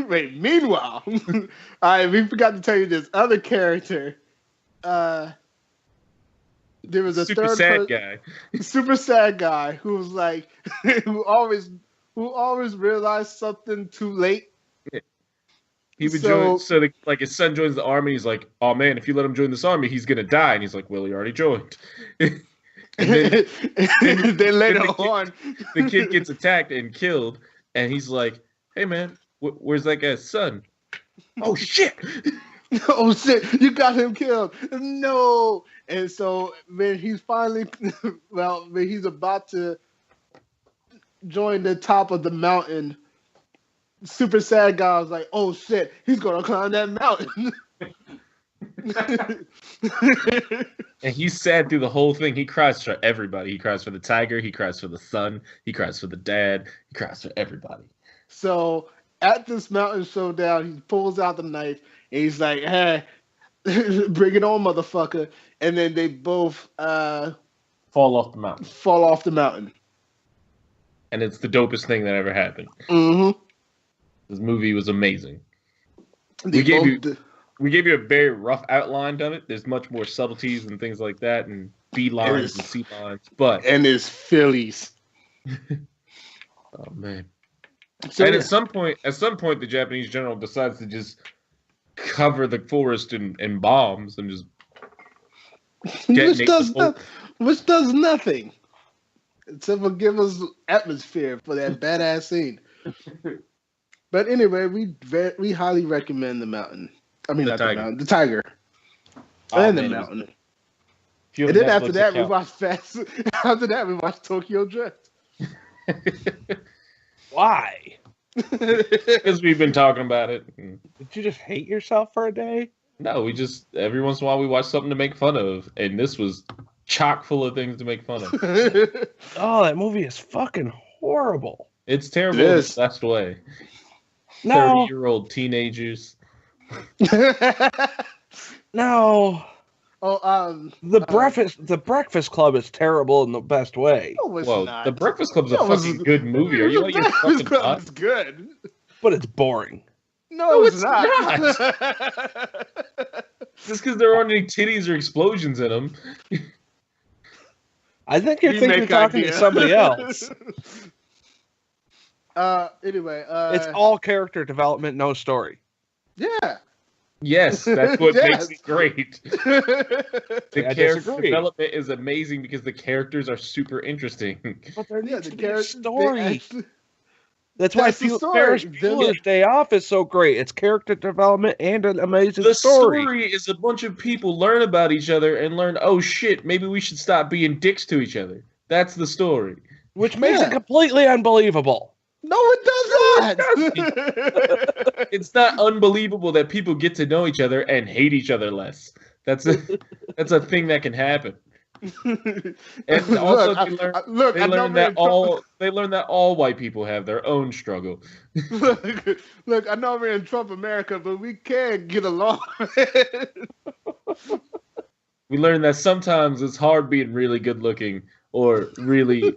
Wait, meanwhile, we forgot to tell you this other character. There was a super sad guy. Super sad guy who was like, who always realized something too late. He would join, like his son joins the army. He's like, "Oh man, if you let him join this army, he's gonna die." And he's like, "Well, he already joined." And then later on, the kid gets attacked and killed, and he's like, "Hey man, where's that guy's son?" "Oh shit!" "Oh shit! You got him killed!" No. And so when he's finally, when he's about to join the top of the mountain, super sad guy was like, "Oh shit, he's gonna climb that mountain." And he's sad through the whole thing. He cries for everybody. He cries for the tiger. He cries for the son. He cries for the dad. He cries for everybody. So at this mountain showdown, he pulls out the knife and he's like, "Hey, bring it on, motherfucker!" And then they both fall off the mountain. And it's the dopest thing that ever happened. Mm-hmm. This movie was amazing. We gave you a very rough outline of it. There's much more subtleties and things like that, and B lines and C lines. And it's Phillies. Oh man! So, and at some point, the Japanese general decides to just cover the forest in bombs and just which does nothing except for give us atmosphere for that badass scene. But anyway, we highly recommend the mountain. I mean, not the mountain, the tiger, and the mountain. And then after that, we watched After that, we watched Tokyo Drift. Why? Because we've been talking about it. Did you just hate yourself for a day? No, we just every once in a while we watch something to make fun of, and this was chock full of things to make fun of. Oh, that movie is fucking horrible. It's terrible in the best way. No. 30-year-old teenagers. No. Oh, the Breakfast Club is terrible in the best way. No, it's not. The Breakfast Club's a fucking good movie. Are you out of your fucking mind? It's good, but it's boring. No, it's not. Just because there aren't any titties or explosions in them. I think you're talking to somebody else. Anyway, it's all character development, no story. Yeah. Yes, that's what makes it great. The character development is amazing because the characters are super interesting. But there needs to be a story. That's why Ferris Bueller's Day Off is so great. It's character development and an amazing story. The story is a bunch of people learn about each other and learn, oh shit, maybe we should stop being dicks to each other. That's the story. Which makes it completely unbelievable. No, it does not. It's not unbelievable that people get to know each other and hate each other less. That's a thing that can happen. And also they learn that all white people have their own struggle. Look, I know we're in Trump America, but we can get along. We learn that sometimes it's hard being really good looking or really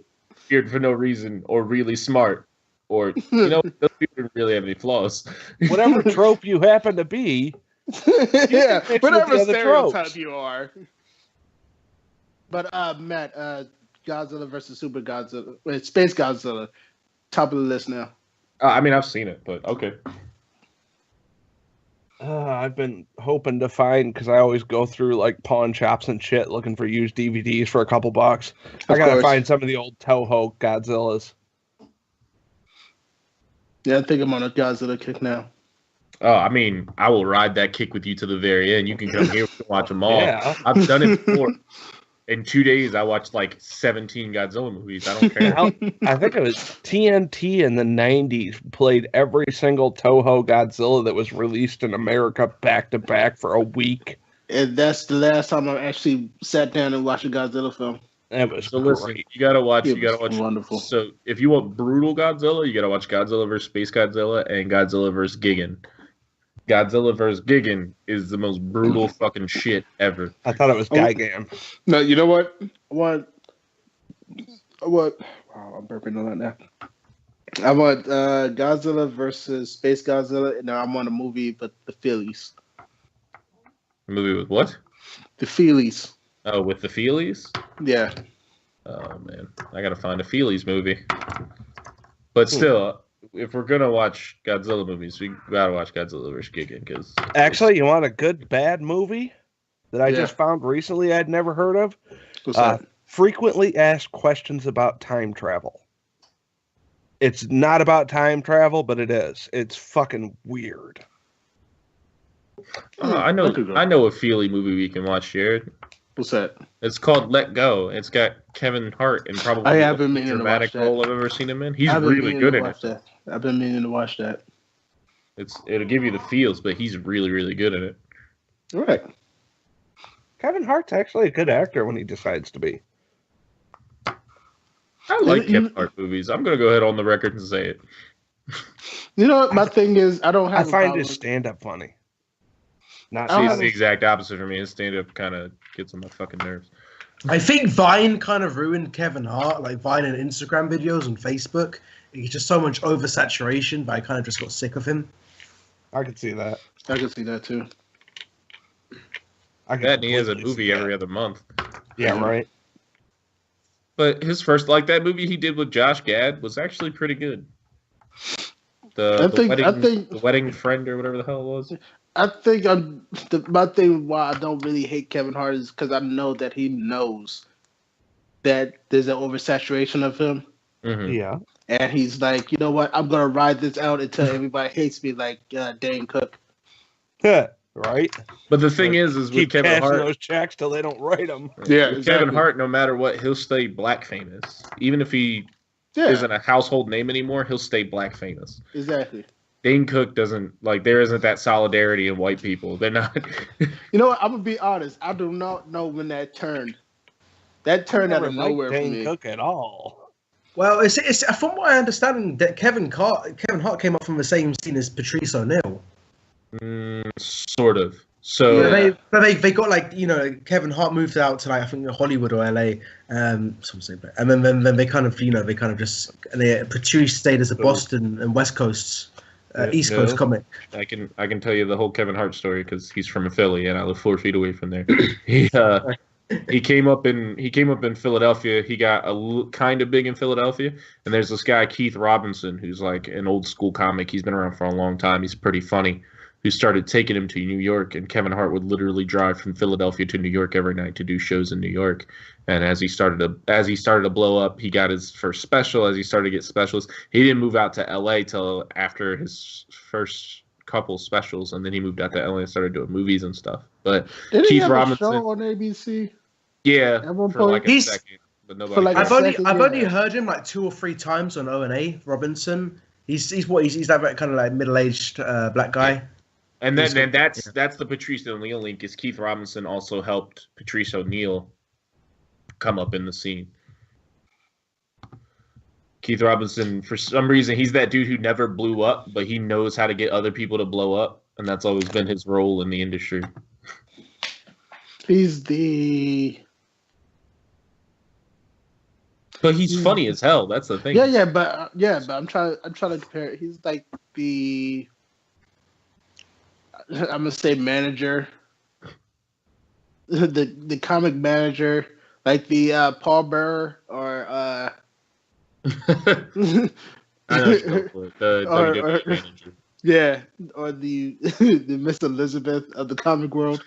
weird for no reason or really smart. Or, those people don't really have any flaws. Whatever trope you happen to be. Yeah, whatever stereotype you are. But, Matt, Godzilla versus Super Godzilla, Space Godzilla, top of the list now. I mean, I've seen it, but okay. I've been hoping to find, because I always go through like pawn shops and shit looking for used DVDs for a couple bucks. I gotta find some of the old Toho Godzillas. Yeah, I think I'm on a Godzilla kick now. Oh, I mean, I will ride that kick with you to the very end. You can come here and watch them all. Yeah. I've done it before. In 2 days, I watched like 17 Godzilla movies. I don't care. I think it was TNT in the 90s played every single Toho Godzilla that was released in America back to back for a week. And that's the last time I actually sat down and watched a Godzilla film. That was great. Listen, you gotta watch. Wonderful. So if you want brutal Godzilla, you gotta watch Godzilla vs. Space Godzilla and Godzilla vs. Gigan. Godzilla vs. Gigan is the most brutal fucking shit ever. I thought it was Gigan. No, you know what? What? I'm burping on that now. I want Godzilla versus Space Godzilla, and then I want a movie with the Feelies. A movie with what? The Feelies. Oh, with the Feelies? Yeah. Oh man, I gotta find a Feelies movie. But still, if we're gonna watch Godzilla movies, we gotta watch Godzilla vs. Gigan because Actually, you want a good bad movie that I just found recently I'd never heard of? What's that? Frequently asked questions about time travel. It's not about time travel, but it is. It's fucking weird. I know a Feely movie we can watch, Jared. What's that? It's called Let Go. It's got Kevin Hart in probably the most dramatic role I've ever seen him in. He's really good in it. I've been meaning to watch that. It'll give you the feels, but he's really, really good in it. All right. Kevin Hart's actually a good actor when he decides to be. I like Kevin Hart movies. I'm going to go ahead on the record and say it. You know what? My thing is, I find his stand-up funny. It's the exact opposite for me. His stand-up kind of gets on my fucking nerves. I think Vine kind of ruined Kevin Hart, like Vine and Instagram videos and Facebook. It's just so much oversaturation, but I kind of just got sick of him. I can see that. I can see that too. And he has a movie every other month. Yeah, right. But his first, like that movie he did with Josh Gad was actually pretty good. The wedding friend or whatever the hell it was. I think my thing why I don't really hate Kevin Hart is because I know that he knows that there's an oversaturation of him. Mm-hmm. Yeah. And he's like, you know what? I'm going to ride this out until everybody hates me like Dane Cook. Right. But the thing is with Kevin Hart, those checks till they don't write them. Yeah, with Kevin Hart, no matter what, he'll stay black famous. Even if he isn't a household name anymore, he'll stay black famous. Exactly. Dane Cook doesn't, like, there isn't that solidarity of white people. They're not. You know what? I'm going to be honest. I do not know when that turned. That turned out of nowhere for me. Dane Cook at all. Well, it's from what I understand that Kevin Hart came up from the same scene as Patrice O'Neal. Sort of. So they got, like, you know, Kevin Hart moved out to, like, I think Hollywood or LA, some say, and then they kind of just Patrice stayed as a Boston and West Coast, East Coast comic. I can tell you the whole Kevin Hart story because he's from Philly and I live 4 feet away from there. He came up in Philadelphia. He got kind of big in Philadelphia, and there's this guy Keith Robinson who's like an old school comic. He's been around for a long time. He's pretty funny. Who started taking him to New York, and Kevin Hart would literally drive from Philadelphia to New York every night to do shows in New York. And as he started to blow up, he got his first special. As he started to get specials, he didn't move out to LA till after his first couple specials, and then he moved out to LA and started doing movies and stuff. But did Keith he have Robinson a show on ABC? Yeah, at one for point? like a second, but nobody. I've only heard him like 2 or 3 times on O&A. Robinson. He's that kind of like middle-aged black guy. Yeah. And then that's the Patrice O'Neal link. Is Keith Robinson also helped Patrice O'Neal come up in the scene? Keith Robinson, for some reason, he's that dude who never blew up, but he knows how to get other people to blow up, and that's always been his role in the industry. But he's funny as hell. That's the thing. Yeah, but I'm trying to compare it. He's like I'm gonna say manager, the comic manager, like the Paul Bearer or I know the WWE manager. Yeah, or the Miss Elizabeth of the comic world.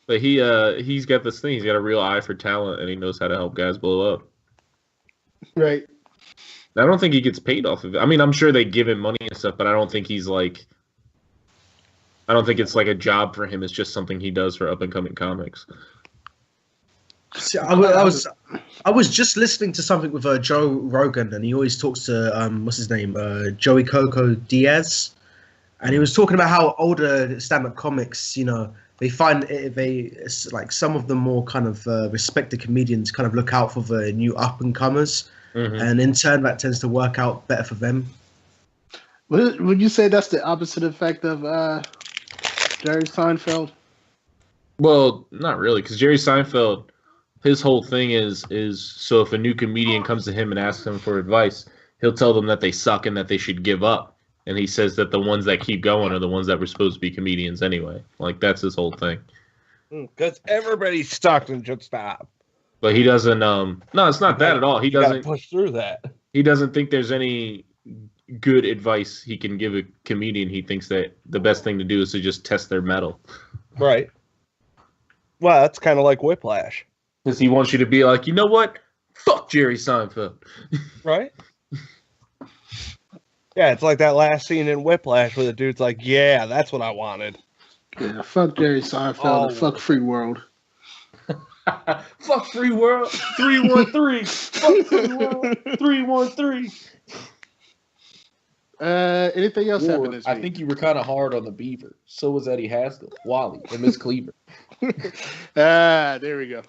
But he's got this thing. He's got a real eye for talent, and he knows how to help guys blow up. Right. I don't think he gets paid off of it. I mean, I'm sure they give him money and stuff, but I don't think he's like. I don't think it's like a job for him. It's just something he does for up and coming comics. See, I was just listening to something with Joe Rogan, and he always talks to what's his name, Joey Coco Diaz, and he was talking about how older stand-up comics, you know, they find it's like some of the more kind of respected comedians kind of look out for the new up and comers, and in turn that tends to work out better for them. Would you say that's the opposite effect of Jerry Seinfeld? Well, not really, because Jerry Seinfeld his whole thing is so if a new comedian comes to him and asks him for advice, he'll tell them that they suck and that they should give up. And he says that the ones that keep going are the ones that were supposed to be comedians anyway. Like, that's his whole thing. Because everybody's stuck and should stop. But he doesn't. No, it's not that at all. He doesn't push through that. He doesn't think there's any good advice he can give a comedian. He thinks that the best thing to do is to just test their metal. Right. Well, that's kind of like Whiplash. Because he wants you to be like, you know what? Fuck Jerry Seinfeld. Right? Yeah, it's like that last scene in Whiplash where the dude's like, yeah, that's what I wanted. Yeah, fuck Jerry Seinfeld and fuck Free World. Fuck Free World 313. Fuck Free World 313. Anything else happened this week? I think you were kind of hard on the Beaver. So was Eddie Haskell, Wally, and Miss Cleaver. There we go.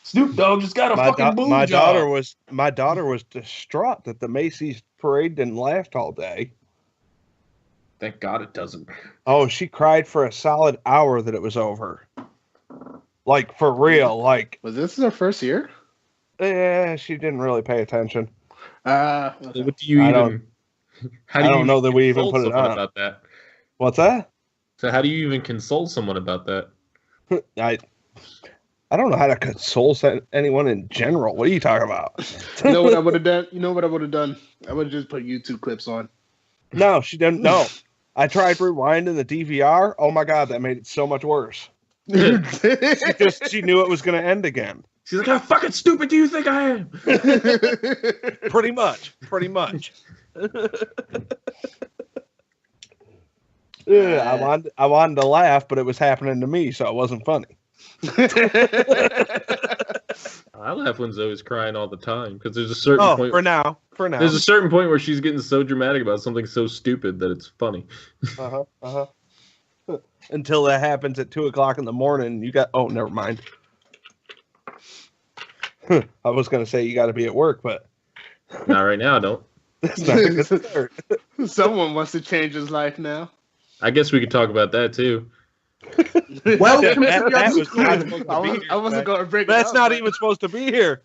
Snoop Dogg just got a fucking boom job. My daughter was distraught that the Macy's parade didn't last all day. Thank God it doesn't. Oh, she cried for a solid hour that it was over. Like, for real. Like, was this her first year? Yeah, she didn't really pay attention. Okay. What do you even? I don't know that we even put it on. About that. What's that? So how do you even console someone about that? I don't know how to console anyone in general. What are you talking about? You know what I would have done? I would have just put YouTube clips on. No, she didn't. No, I tried rewinding the DVR. Oh my God, that made it so much worse. She knew it was going to end again. She's like, how fucking stupid do you think I am? Pretty much. Yeah, I wanted to laugh, but it was happening to me, so it wasn't funny. I laugh when Zoe's crying all the time because there's a certain point. For now. There's a certain point where she's getting so dramatic about something so stupid that it's funny. Until that happens at 2:00 in the morning, you got. Oh, never mind. I was gonna say you got to be at work, but not right now. Don't. That's not a good start. Someone wants to change his life now. I guess we could talk about that too. Welcome I wasn't going to break. That's not even supposed to be here.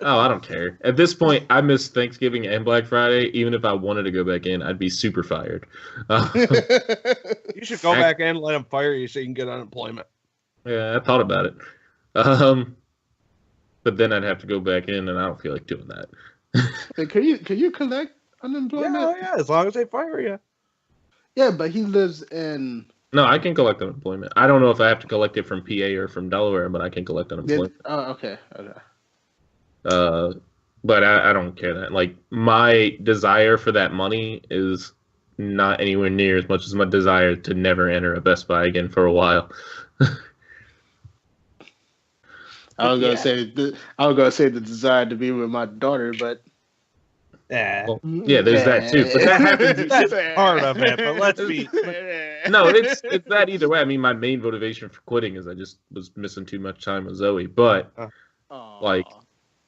Oh, I don't care. At this point, I miss Thanksgiving and Black Friday. Even if I wanted to go back in, I'd be super fired. You should go back in and let them fire you so you can get unemployment. Yeah, I thought about it. But then I'd have to go back in, and I don't feel like doing that. Hey, can you collect unemployment? Yeah, as long as they fire you. Yeah, but he lives in... No, I can collect unemployment. I don't know if I have to collect it from PA or from Delaware, but I can collect unemployment. Okay. But I don't care that. Like, my desire for that money is not anywhere near as much as my desire to never enter a Best Buy again for a while. I was gonna say the desire to be with my daughter, but well, yeah, there's that too. But that happens. That's part of it. But let's be. No, it's that either way. I mean, my main motivation for quitting is I just was missing too much time with Zoe. But like,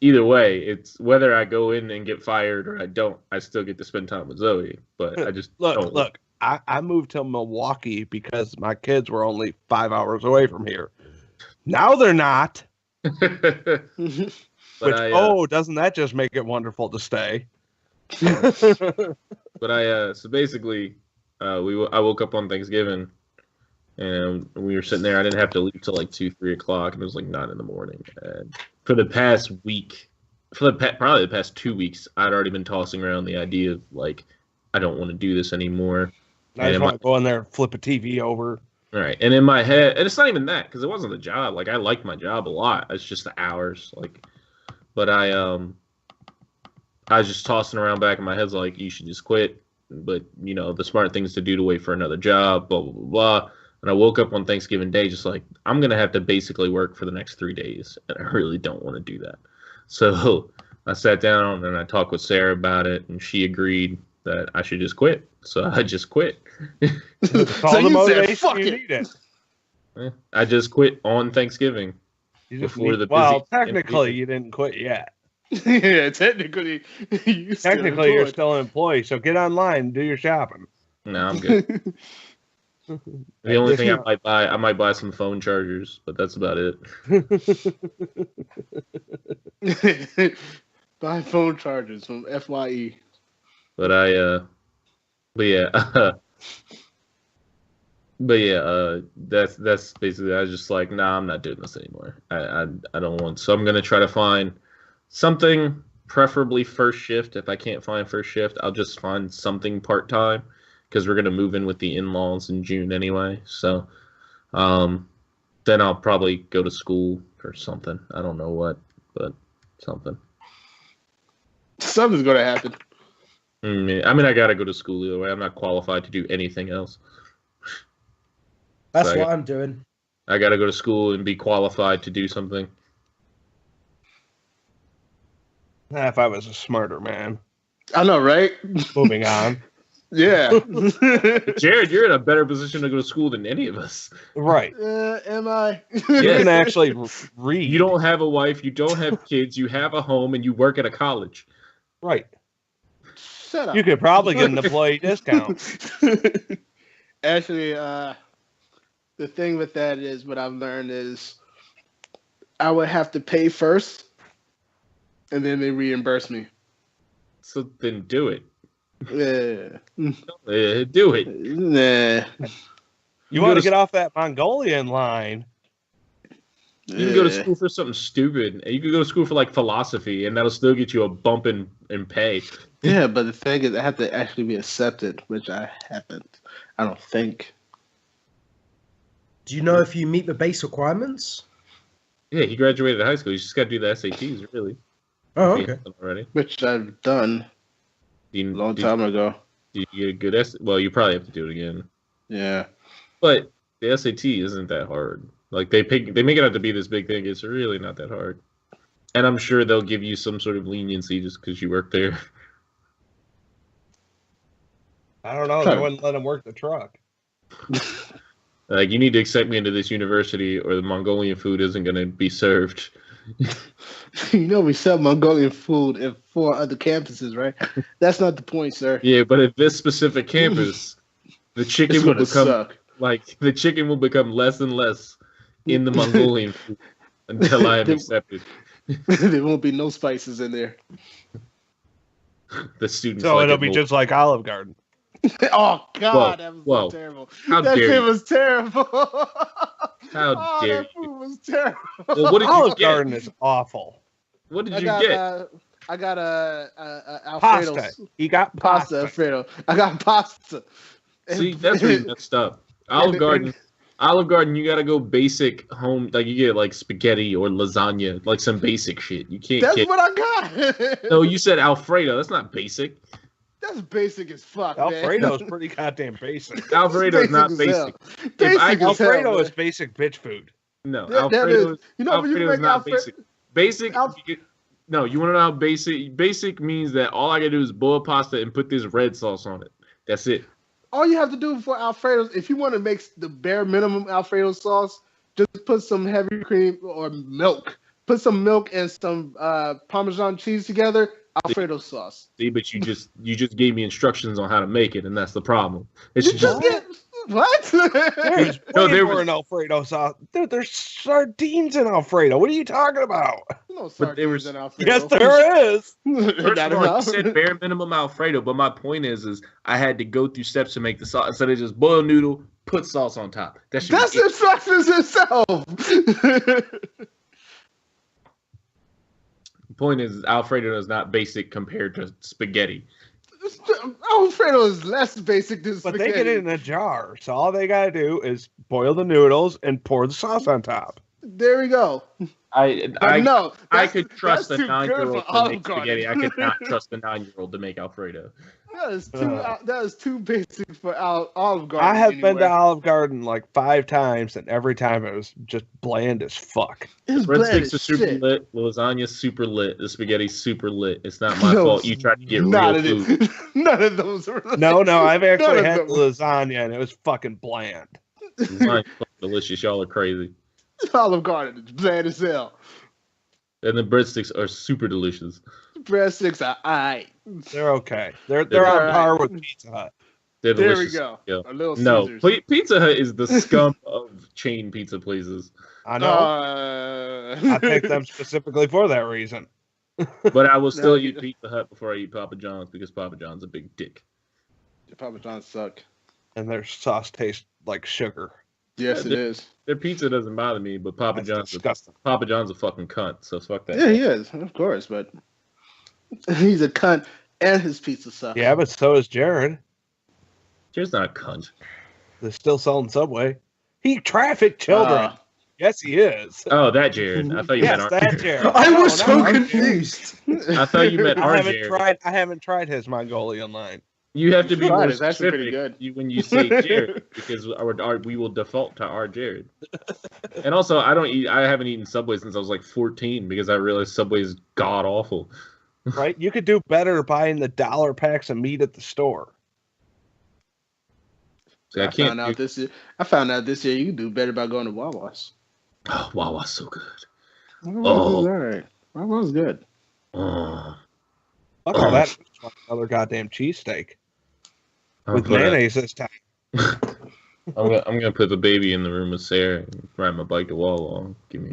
either way, it's whether I go in and get fired or I don't, I still get to spend time with Zoe. But I just look. I moved to Milwaukee because my kids were only 5 hours away from here. Now they're not. Doesn't that just make it wonderful to stay? But so basically, I woke up on Thanksgiving, and we were sitting there. I didn't have to leave till like 2-3 o'clock, and it was like 9 in the morning. And for the past week, probably the past 2 weeks, I'd already been tossing around the idea of like, I don't want to do this anymore. I just want to go in there and flip a TV over. Right, and in my head, and it's not even that because it wasn't the job. Like I liked my job a lot. It's just the hours. Like, but I was just tossing around back in my head like, you should just quit. But you know, the smart thing is to do to wait for another job. Blah blah blah blah. And I woke up on Thanksgiving Day just like I'm gonna have to basically work for the next 3 days, and I really don't want to do that. So I sat down and I talked with Sarah about it, and she agreed that I should just quit. So I just quit. All the motivation you needed. I just quit on Thanksgiving. Technically, you didn't quit yet. Yeah, technically, you're still an employee. So get online and do your shopping. No, I'm good. The only thing I might buy some phone chargers, but that's about it. Buy phone chargers from FYE. But that's basically. I was just like, nah, I'm not doing this anymore. I don't want. So I'm gonna try to find something, preferably first shift. If I can't find first shift, I'll just find something part time, because we're gonna move in with the in-laws in June anyway. So, then I'll probably go to school or something. I don't know what, but something. Something's gonna happen. I mean, I gotta go to school either way. I'm not qualified to do anything else. That's what I'm doing. I gotta go to school and be qualified to do something. If I was a smarter man. I know, right? Moving on. Yeah. Jared, you're in a better position to go to school than any of us. Right. Am I? You can actually read. You don't have a wife, you don't have kids, you have a home, and you work at a college. Right. Shut up. You could probably get an employee discount. Actually, the thing with that is what I've learned is I would have to pay first, and then they reimburse me. So then do it. Yeah. Do it. Nah. You want to get off that Mongolian line. You can go to school for something stupid. You could go to school for like philosophy, and that'll still get you a bump in pay. Yeah, but the thing is, I have to actually be accepted, which I haven't. I don't think. Do you know if you meet the base requirements? Yeah, he graduated high school. You just got to do the SATs, really. Oh, okay. Already. Which I've done a long time ago. Do you get a good Well, you probably have to do it again. Yeah. But the SAT isn't that hard. Like they make it out to be this big thing. It's really not that hard. And I'm sure they'll give you some sort of leniency just because you work there. I don't know. They wouldn't let him work the truck. Like, you need to accept me into this university or the Mongolian food isn't going to be served. You know we sell Mongolian food at 4 other campuses, right? That's not the point, sir. Yeah, but at this specific campus, the chicken will become the chicken will become less and less in the Mongolian food until I am accepted. There won't be no spices in there. The students. So it'll be just like Olive Garden. Oh God, that was so terrible. That shit was terrible. How dare that food was terrible. Well, what did Olive you get? Garden is awful. What did you get? I got Alfredo. Pasta. He got pasta. Alfredo. I got pasta. See, that's where you messed up. Olive Garden, you gotta go basic home. Like you get like spaghetti or lasagna, like some basic shit. You can't. That's what I got. No, you said Alfredo. That's not basic. That's basic as fuck, Alfredo's pretty goddamn basic. Alfredo's not basic. Alfredo is basic bitch food. No, Alfredo is not basic. Basic. No, you want to know how basic? Basic means that all I gotta do is boil pasta and put this red sauce on it. That's it. All you have to do for Alfredo, if you want to make the bare minimum Alfredo sauce, just put some heavy cream or milk. Put some milk and some Parmesan cheese together. Alfredo sauce. See, but you just gave me instructions on how to make it, and that's the problem. It's what? There's more in Alfredo sauce. Dude, there's sardines in Alfredo. What are you talking about? No sardines in Alfredo. Yes, there is. First of all, you said bare minimum Alfredo, but my point is I had to go through steps to make the sauce instead of just boil noodle, put sauce on top. That's instructions itself. The point is, Alfredo is not basic compared to spaghetti. Alfredo is less basic than spaghetti. But they get it in a jar, so all they gotta do is boil the noodles and pour the sauce on top. There we go. I could trust a 9-year-old to make spaghetti. I could not trust a 9-year-old to make Alfredo. That is too basic for Olive Garden. I have been to Olive Garden like 5 times, and every time it was just bland as fuck. Breadsticks are super lit. Lasagna's super lit. The spaghetti's super lit. It's not my fault. You tried to get real food. None of those are lit. No, I've actually had lasagna, and it was fucking bland. Lasagna's fucking delicious. Y'all are crazy. Olive Garden is bland as hell. And the breadsticks are super delicious. Breadsticks are aight. They're okay. They're on par with Pizza Hut. They're There delicious. we go. Yeah. A Little No, Caesars. Pizza Hut is the scum of chain pizza places. I know. I picked them specifically for that reason. But I will still eat Pizza Hut before I eat Papa John's because Papa John's a big dick. Papa John's suck. And their sauce tastes like sugar. Yes, it is. Their pizza doesn't bother me, but Papa John's a fucking cunt. So fuck that. Yeah, he is, of course, but he's a cunt and his pizza sucks. Yeah, but so is Jared. Jared's not a cunt. They're still selling Subway. He trafficked children. Yes, he is. Oh, that Jared. I thought you meant that Jared. I was so confused. I thought you meant our Jared. I haven't tried his Mongolian line. You have to be more It's actually pretty specific good. when you say Jared because we will default to our Jared. And also, I haven't eaten Subway since I was like 14 because I realized Subway is god awful. Right? You could do better buying the $1 packs of meat at the store. See, I found out this year you can do better by going to Wawa's. Oh, Wawa's so good. Wawa's all right. Wawa's good. Oh. Fuck all that. Another goddamn cheesesteak. With mayonnaise this time. I'm gonna put the baby in the room with Sarah and ride my bike to Wawa. Give me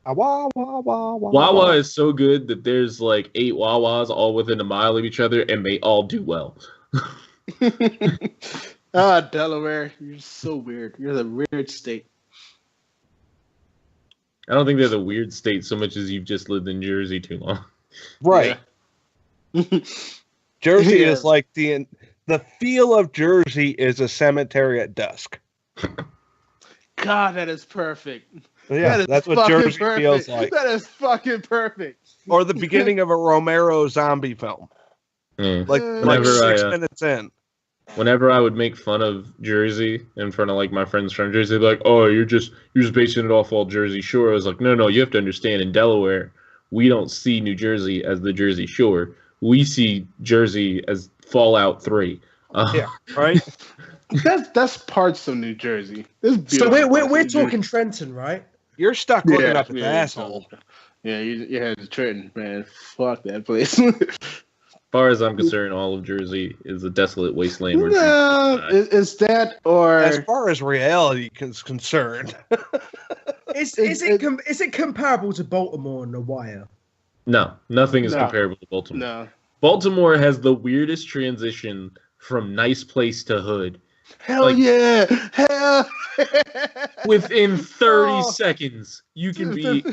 Wawa is so good that there's like 8 Wawas all within a mile of each other, and they all do well. Delaware, you're so weird. You're the weird state. I don't think they're the weird state so much as you've just lived in Jersey too long. Right. Yeah. Jersey is like the feel of Jersey is a cemetery at dusk. God, that is perfect. Yeah, that's what Jersey feels like. That is fucking perfect. Or the beginning of a Romero zombie film. Like 6 minutes in. Whenever I would make fun of Jersey in front of like my friends from Jersey, they'd be like, "Oh, you're just basing it off all Jersey Shore." I was like, "No, you have to understand. In Delaware, we don't see New Jersey as the Jersey Shore. We see Jersey as Fallout 3." Yeah, right. That's parts of New Jersey. So we're talking Trenton, right? You're stuck looking up at the asshole. Yeah, you had the Trenton, man. Fuck that place. As far as I'm concerned, all of Jersey is a desolate wasteland. No, is that or as far as reality is concerned, is it comparable to Baltimore and The Wire? No, nothing is comparable to Baltimore. No, Baltimore has the weirdest transition from nice place to hood. Hell yeah! Hell within 30 seconds, you can be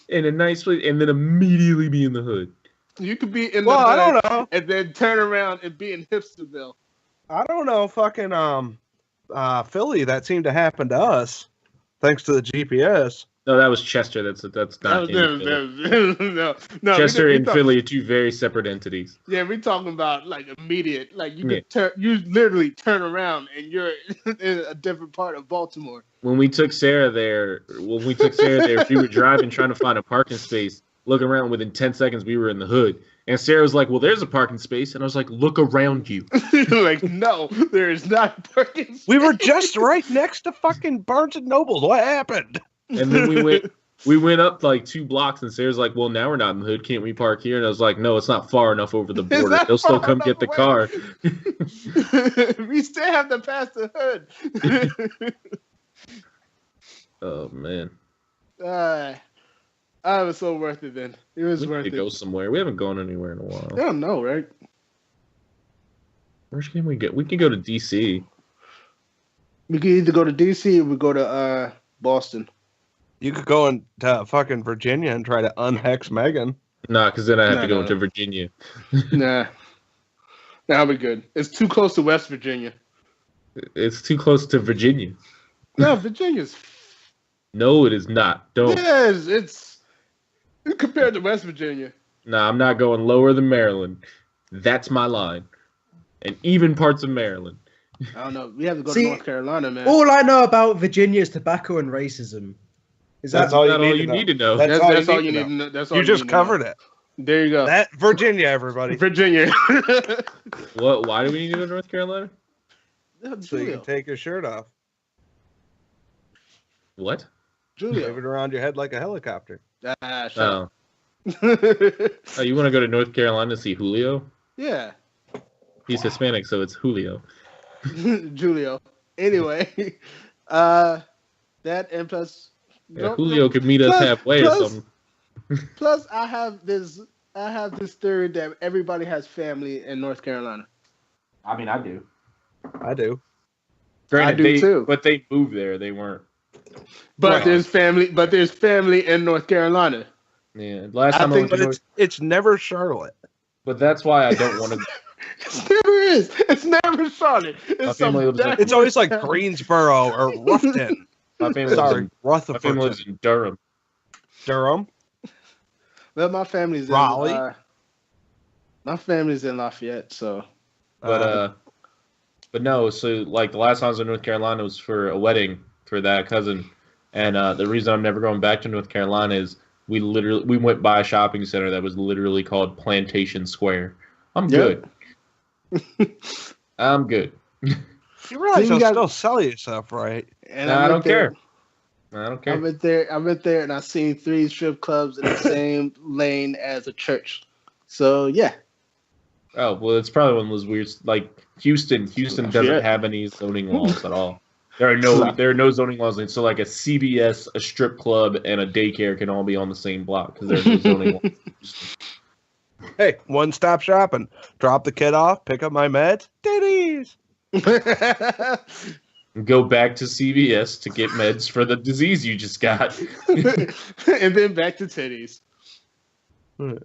in a nice place and then immediately be in the hood. You could be in the hood, I don't know, and then turn around and be in Hipsterville. I don't know, fucking Philly. That seemed to happen to us, thanks to the GPS. No, that was Chester. That's not. No. Chester and Philly are two very separate entities. Yeah, we're talking about like immediate. Like you could you literally turn around and you're in a different part of Baltimore. When we took Sarah there, we were driving trying to find a parking space. Look around, within 10 seconds, we were in the hood. And Sarah was like, "Well, there's a parking space." And I was like, "Look around you." Like, no, there is not a parking space. We were just right next to fucking Barnes & Noble. What happened? And then we went up like 2 blocks, and Sarah's like, "Well, now we're not in the hood. Can't we park here?" And I was like, "No, it's not far enough over the border. They'll still come get the car." We still have to pass the hood. Oh, man. It was so worth it then. It was worth it. Go somewhere. We haven't gone anywhere in a while. I don't know, right? Where can we go? We can go to DC. We could either go to DC or we go to Boston. You could go into fucking Virginia and try to unhex Megan. Nah, because then I have to go into Virginia. Nah, we're good. It's too close to West Virginia. It's too close to Virginia. No, Virginia's. No, it is not. Don't. Yes, it's compared to West Virginia. Nah, I'm not going lower than Maryland. That's my line. And even parts of Maryland. I don't know. We have to go to North Carolina, man. All I know about Virginia is tobacco and racism. That's all you need to know. That's all you need to know. That's all you just covered it. There you go. That Virginia, everybody. Virginia. What? Why do we need to go to North Carolina? So you can take your shirt off. What? Julia. Wave it around your head like a helicopter. Shut up. Oh, you want to go to North Carolina to see Julio? Yeah. He's Hispanic, so it's Julio. Julio. Anyway, that and plus, Yeah, Julio could meet us halfway or something. Plus, I have this theory that everybody has family in North Carolina. I mean, I do. I do. Granted, I do too. But they moved there. They weren't. But there's family. But there's family in North Carolina. Yeah. Last time I went to it's never Charlotte. But that's why I don't want to. It never is. It's never Charlotte. It's always like Greensboro or Ruffton. My family lives in Durham. Durham. Well, my family's Raleigh. My family's in Lafayette, so. But no. So like the last time I was in North Carolina was for a wedding for that cousin, and the reason I'm never going back to North Carolina is we went by a shopping center that was literally called Plantation Square. I'm good. I'm good. You realize you'll still sell yourself, right? And I don't care. I don't care. I went there, and I seen 3 strip clubs in the same lane as a church. So yeah. Oh well, it's probably one of those weird, like Houston. Houston doesn't have any zoning laws at all. There are no zoning laws. So like a CBS, a strip club, and a daycare can all be on the same block because there's no zoning laws. Hey, one-stop shopping. Drop the kid off, pick up my meds, titties. Go back to CVS to get meds for the disease you just got. And then back to titties. There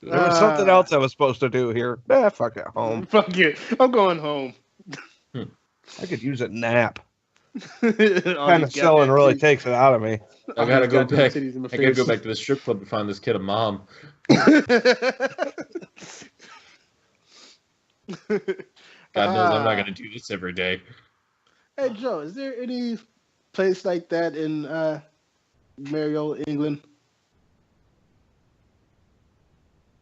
was something else I was supposed to do here. Fuck it, home. Fuck it. I'm going home. I could use a nap. Kind of selling really takes it out of me. I gotta go back. I gotta go back to the strip club to find this kid a mom. God knows I'm not gonna do this every day. Hey Joe, is there any place like that in merry old England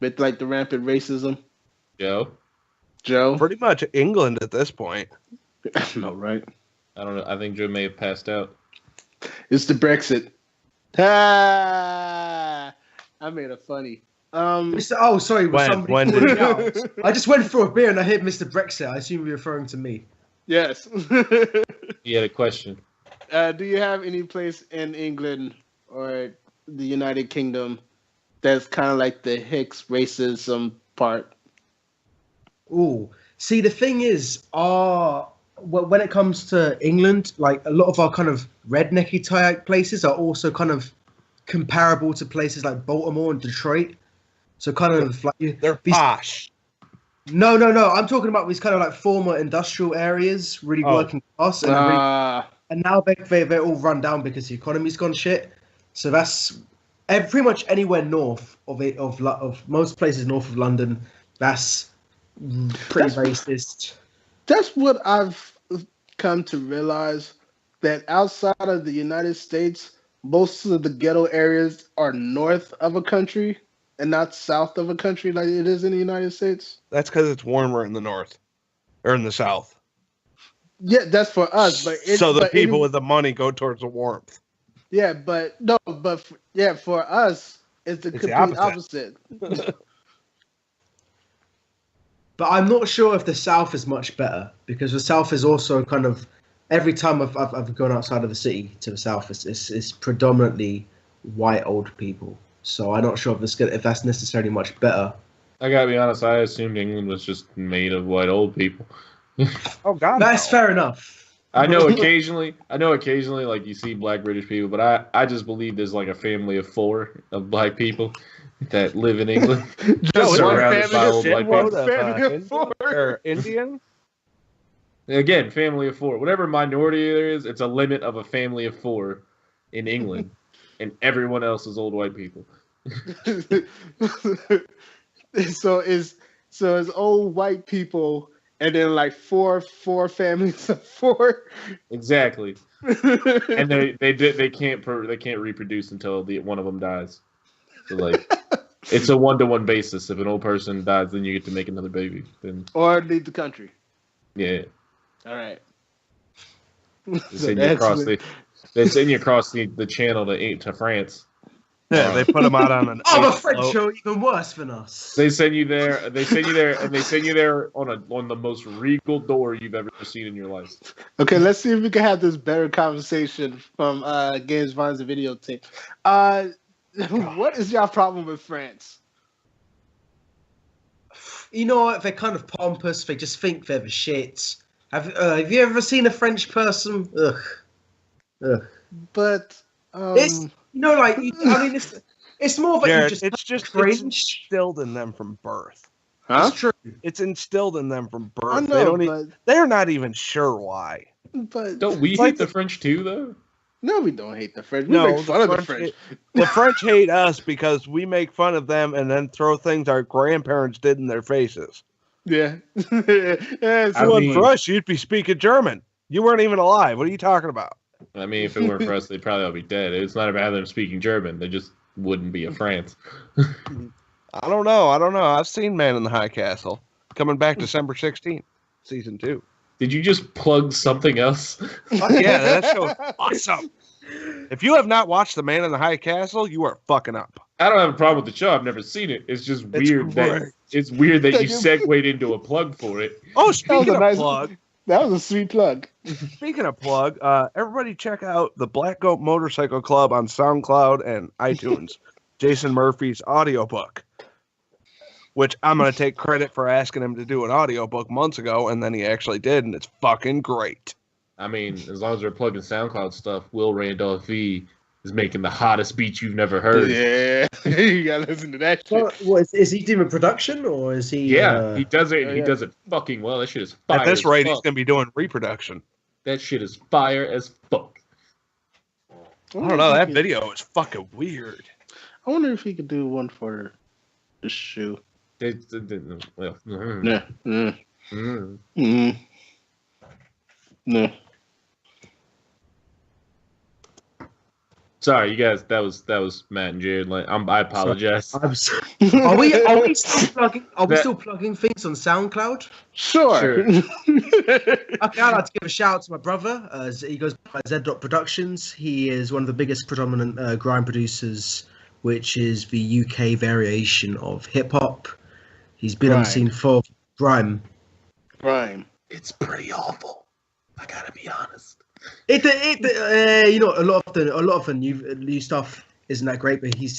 with like the rampant racism? Joe? Pretty much England at this point. No, right? I don't know. I think Joe may have passed out. It's the Brexit. I made a funny. Oh, sorry. When did you? I just went for a beer and I hit Mr. Brexit. I assume you're referring to me. Yes. You had a question. Do you have any place in England or the United Kingdom that's kind of like the Hicks racism part? Ooh. See, the thing is, when it comes to England, like a lot of our kind of rednecky type places are also kind of comparable to places like Baltimore and Detroit. So kind of like they're posh. No. I'm talking about these kind of like former industrial areas, really working class, and now they're all run down because the economy's gone shit. So that's pretty much anywhere north of most places north of London. That's pretty racist. That's what I've come to realize, that outside of the United States, most of the ghetto areas are north of a country and not south of a country like it is in the United States. That's because it's warmer in the north or in the south. Yeah, that's for us. But people with the money go towards the warmth. Yeah, for us, it's the complete opposite. But I'm not sure if the South is much better, because the South is also kind of, every time I've gone outside of the city to the South, it's predominantly white old people. So I'm not sure if that's necessarily much better. I gotta be honest, I assumed England was just made of white old people. Oh God, that's fair enough. I know occasionally, like you see black British people, but I just believe there's like a family of 4 of black people that live in England. Just surrounded by old white people. Family of 4. Or Indian? Again, family of 4. Whatever minority there is, it's a limit of a family of 4 in England. And everyone else is old white people. So it's old white people, and then like four families of 4. Exactly. And they can't reproduce until one of them dies. So like, it's a 1-to-1 basis. If an old person dies, then you get to make another baby. Then or leave the country. Yeah. All right. They send you across the channel to France. They put them out on an. Oh, the ice French float. are even worse than us. They send you there. They send you there, and they send you there on the most regal door you've ever seen in your life. Okay, let's see if we can have this better conversation from Games Vines and Videotape. What is your problem with France? You know what? They're kind of pompous. They just think they're the shit. Have you ever seen a French person? Ugh. But It's like it's more that you Jared, just it's cringe. instilled in them from birth. huh? It's true. It's instilled in them from birth. I know, They're not even sure why. but Don't we hate the French too, though? no, we don't hate the French. We make fun of the French. The French hate us because we make fun of them and then throw things our grandparents did in their faces. Yeah. If it wasn't for us, you'd be speaking German. You weren't even alive. What are you talking about? I mean, if it weren't for us, they'd probably all be dead. It's not about them speaking German. They just wouldn't be a France. I don't know. I've seen Man in the High Castle coming back December 16th, season 2. Did you just plug something else? Fuck yeah, that show is awesome. If you have not watched The Man in the High Castle, you are fucking up. I don't have a problem with the show. I've never seen it. It's just weird that you segued into a plug for it. Oh, speaking of plug. That was a sweet plug. Speaking of plug, everybody check out the Black Goat Motorcycle Club on SoundCloud and iTunes. Jason Murphy's audiobook, which I'm going to take credit for asking him to do an audiobook months ago, and then he actually did, and it's fucking great. I mean, as long as they're plugging SoundCloud stuff, Will Randolph V is making the hottest beat you've never heard. Yeah, you gotta listen to that shit. What is he doing production or is he? Yeah, he does it. He does it fucking well. That shit is fire. At this rate, he's fuck. going to be doing reproduction. That shit is fire as fuck. I don't know. That video is fucking weird. I wonder if he could do one for the shoe. Well, No. Sorry, you guys. That was Matt and Jared. I apologize. Are we still plugging? Are we still plugging things on SoundCloud? Sure. Okay, I'd like to give a shout out to my brother. He goes by Z Productions. He is one of the biggest predominant grime producers, which is the UK variation of hip hop. He's been on the scene for grime. It's pretty awful. I gotta be honest. A lot of the new stuff isn't that great, but he's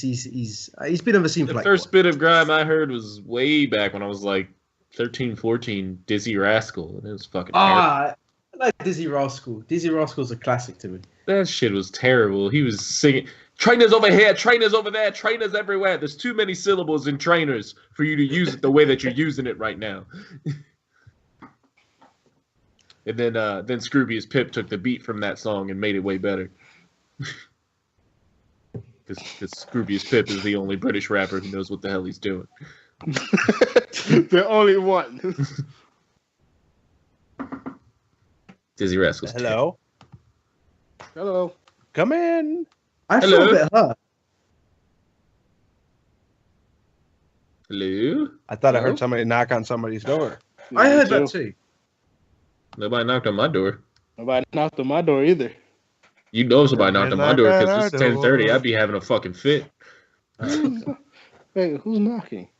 been on the scene for The first bit of grime I heard was way back when I was like 13, 14, Dizzy Rascal, and it was fucking terrible. I like Dizzy Rascal. Dizzy Rascal's a classic to me. That shit was terrible. He was singing, trainers over here, trainers over there, trainers everywhere. There's too many syllables in trainers for you to use it the way that you're using it right now. And then Scroobius Pip took the beat from that song and made it way better. Because Scroobius Pip is the only British rapper who knows what the hell he's doing. The only one. Dizzy Rascal's Hello? Hello. Come in. I feel a bit hurt. Hello? I thought I heard somebody knock on somebody's door. I heard that too. Nobody knocked on my door. Nobody knocked on my door either. You know somebody knocked on my door because it's Knock on our 10:30. I'd be having a fucking fit. Wait, who's knocking?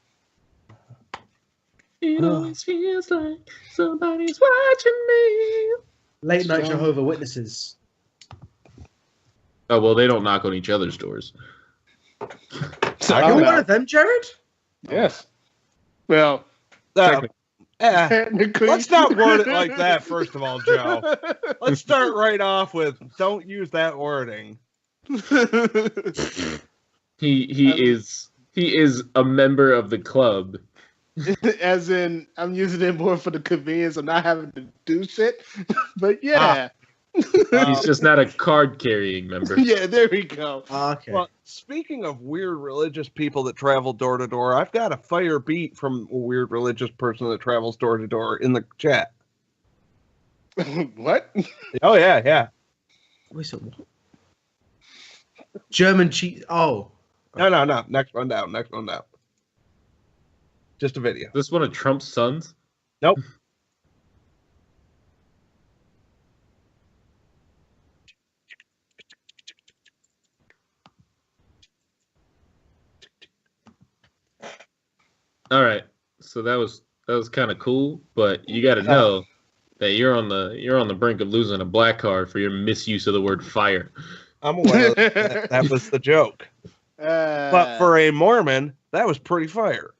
It always feels like somebody's watching me. Late night Jehovah's Witnesses. Oh, well, they don't knock on each other's doors. You're one of them, Jared? Yes. Well, technically. Let's not word it like that, first of all, Joe. Let's start right off with don't use that wording. He is a member of the club. As in, I'm using it more for the convenience of not having to do shit. But yeah. He's just not a card-carrying member. Yeah, there we go. Okay. Well, speaking of weird religious people that travel door to door, I've got a fire beat from a weird religious person that travels door to door in the chat. What? Oh, yeah. Wait, so what? German cheese. Oh. No. Next one down. Just a video. This one of Trump's sons? Nope. All right. So that was kind of cool, but you got to know that you're on the brink of losing a black card for your misuse of the word fire. I'm aware that was the joke. But for a Mormon, that was pretty fire.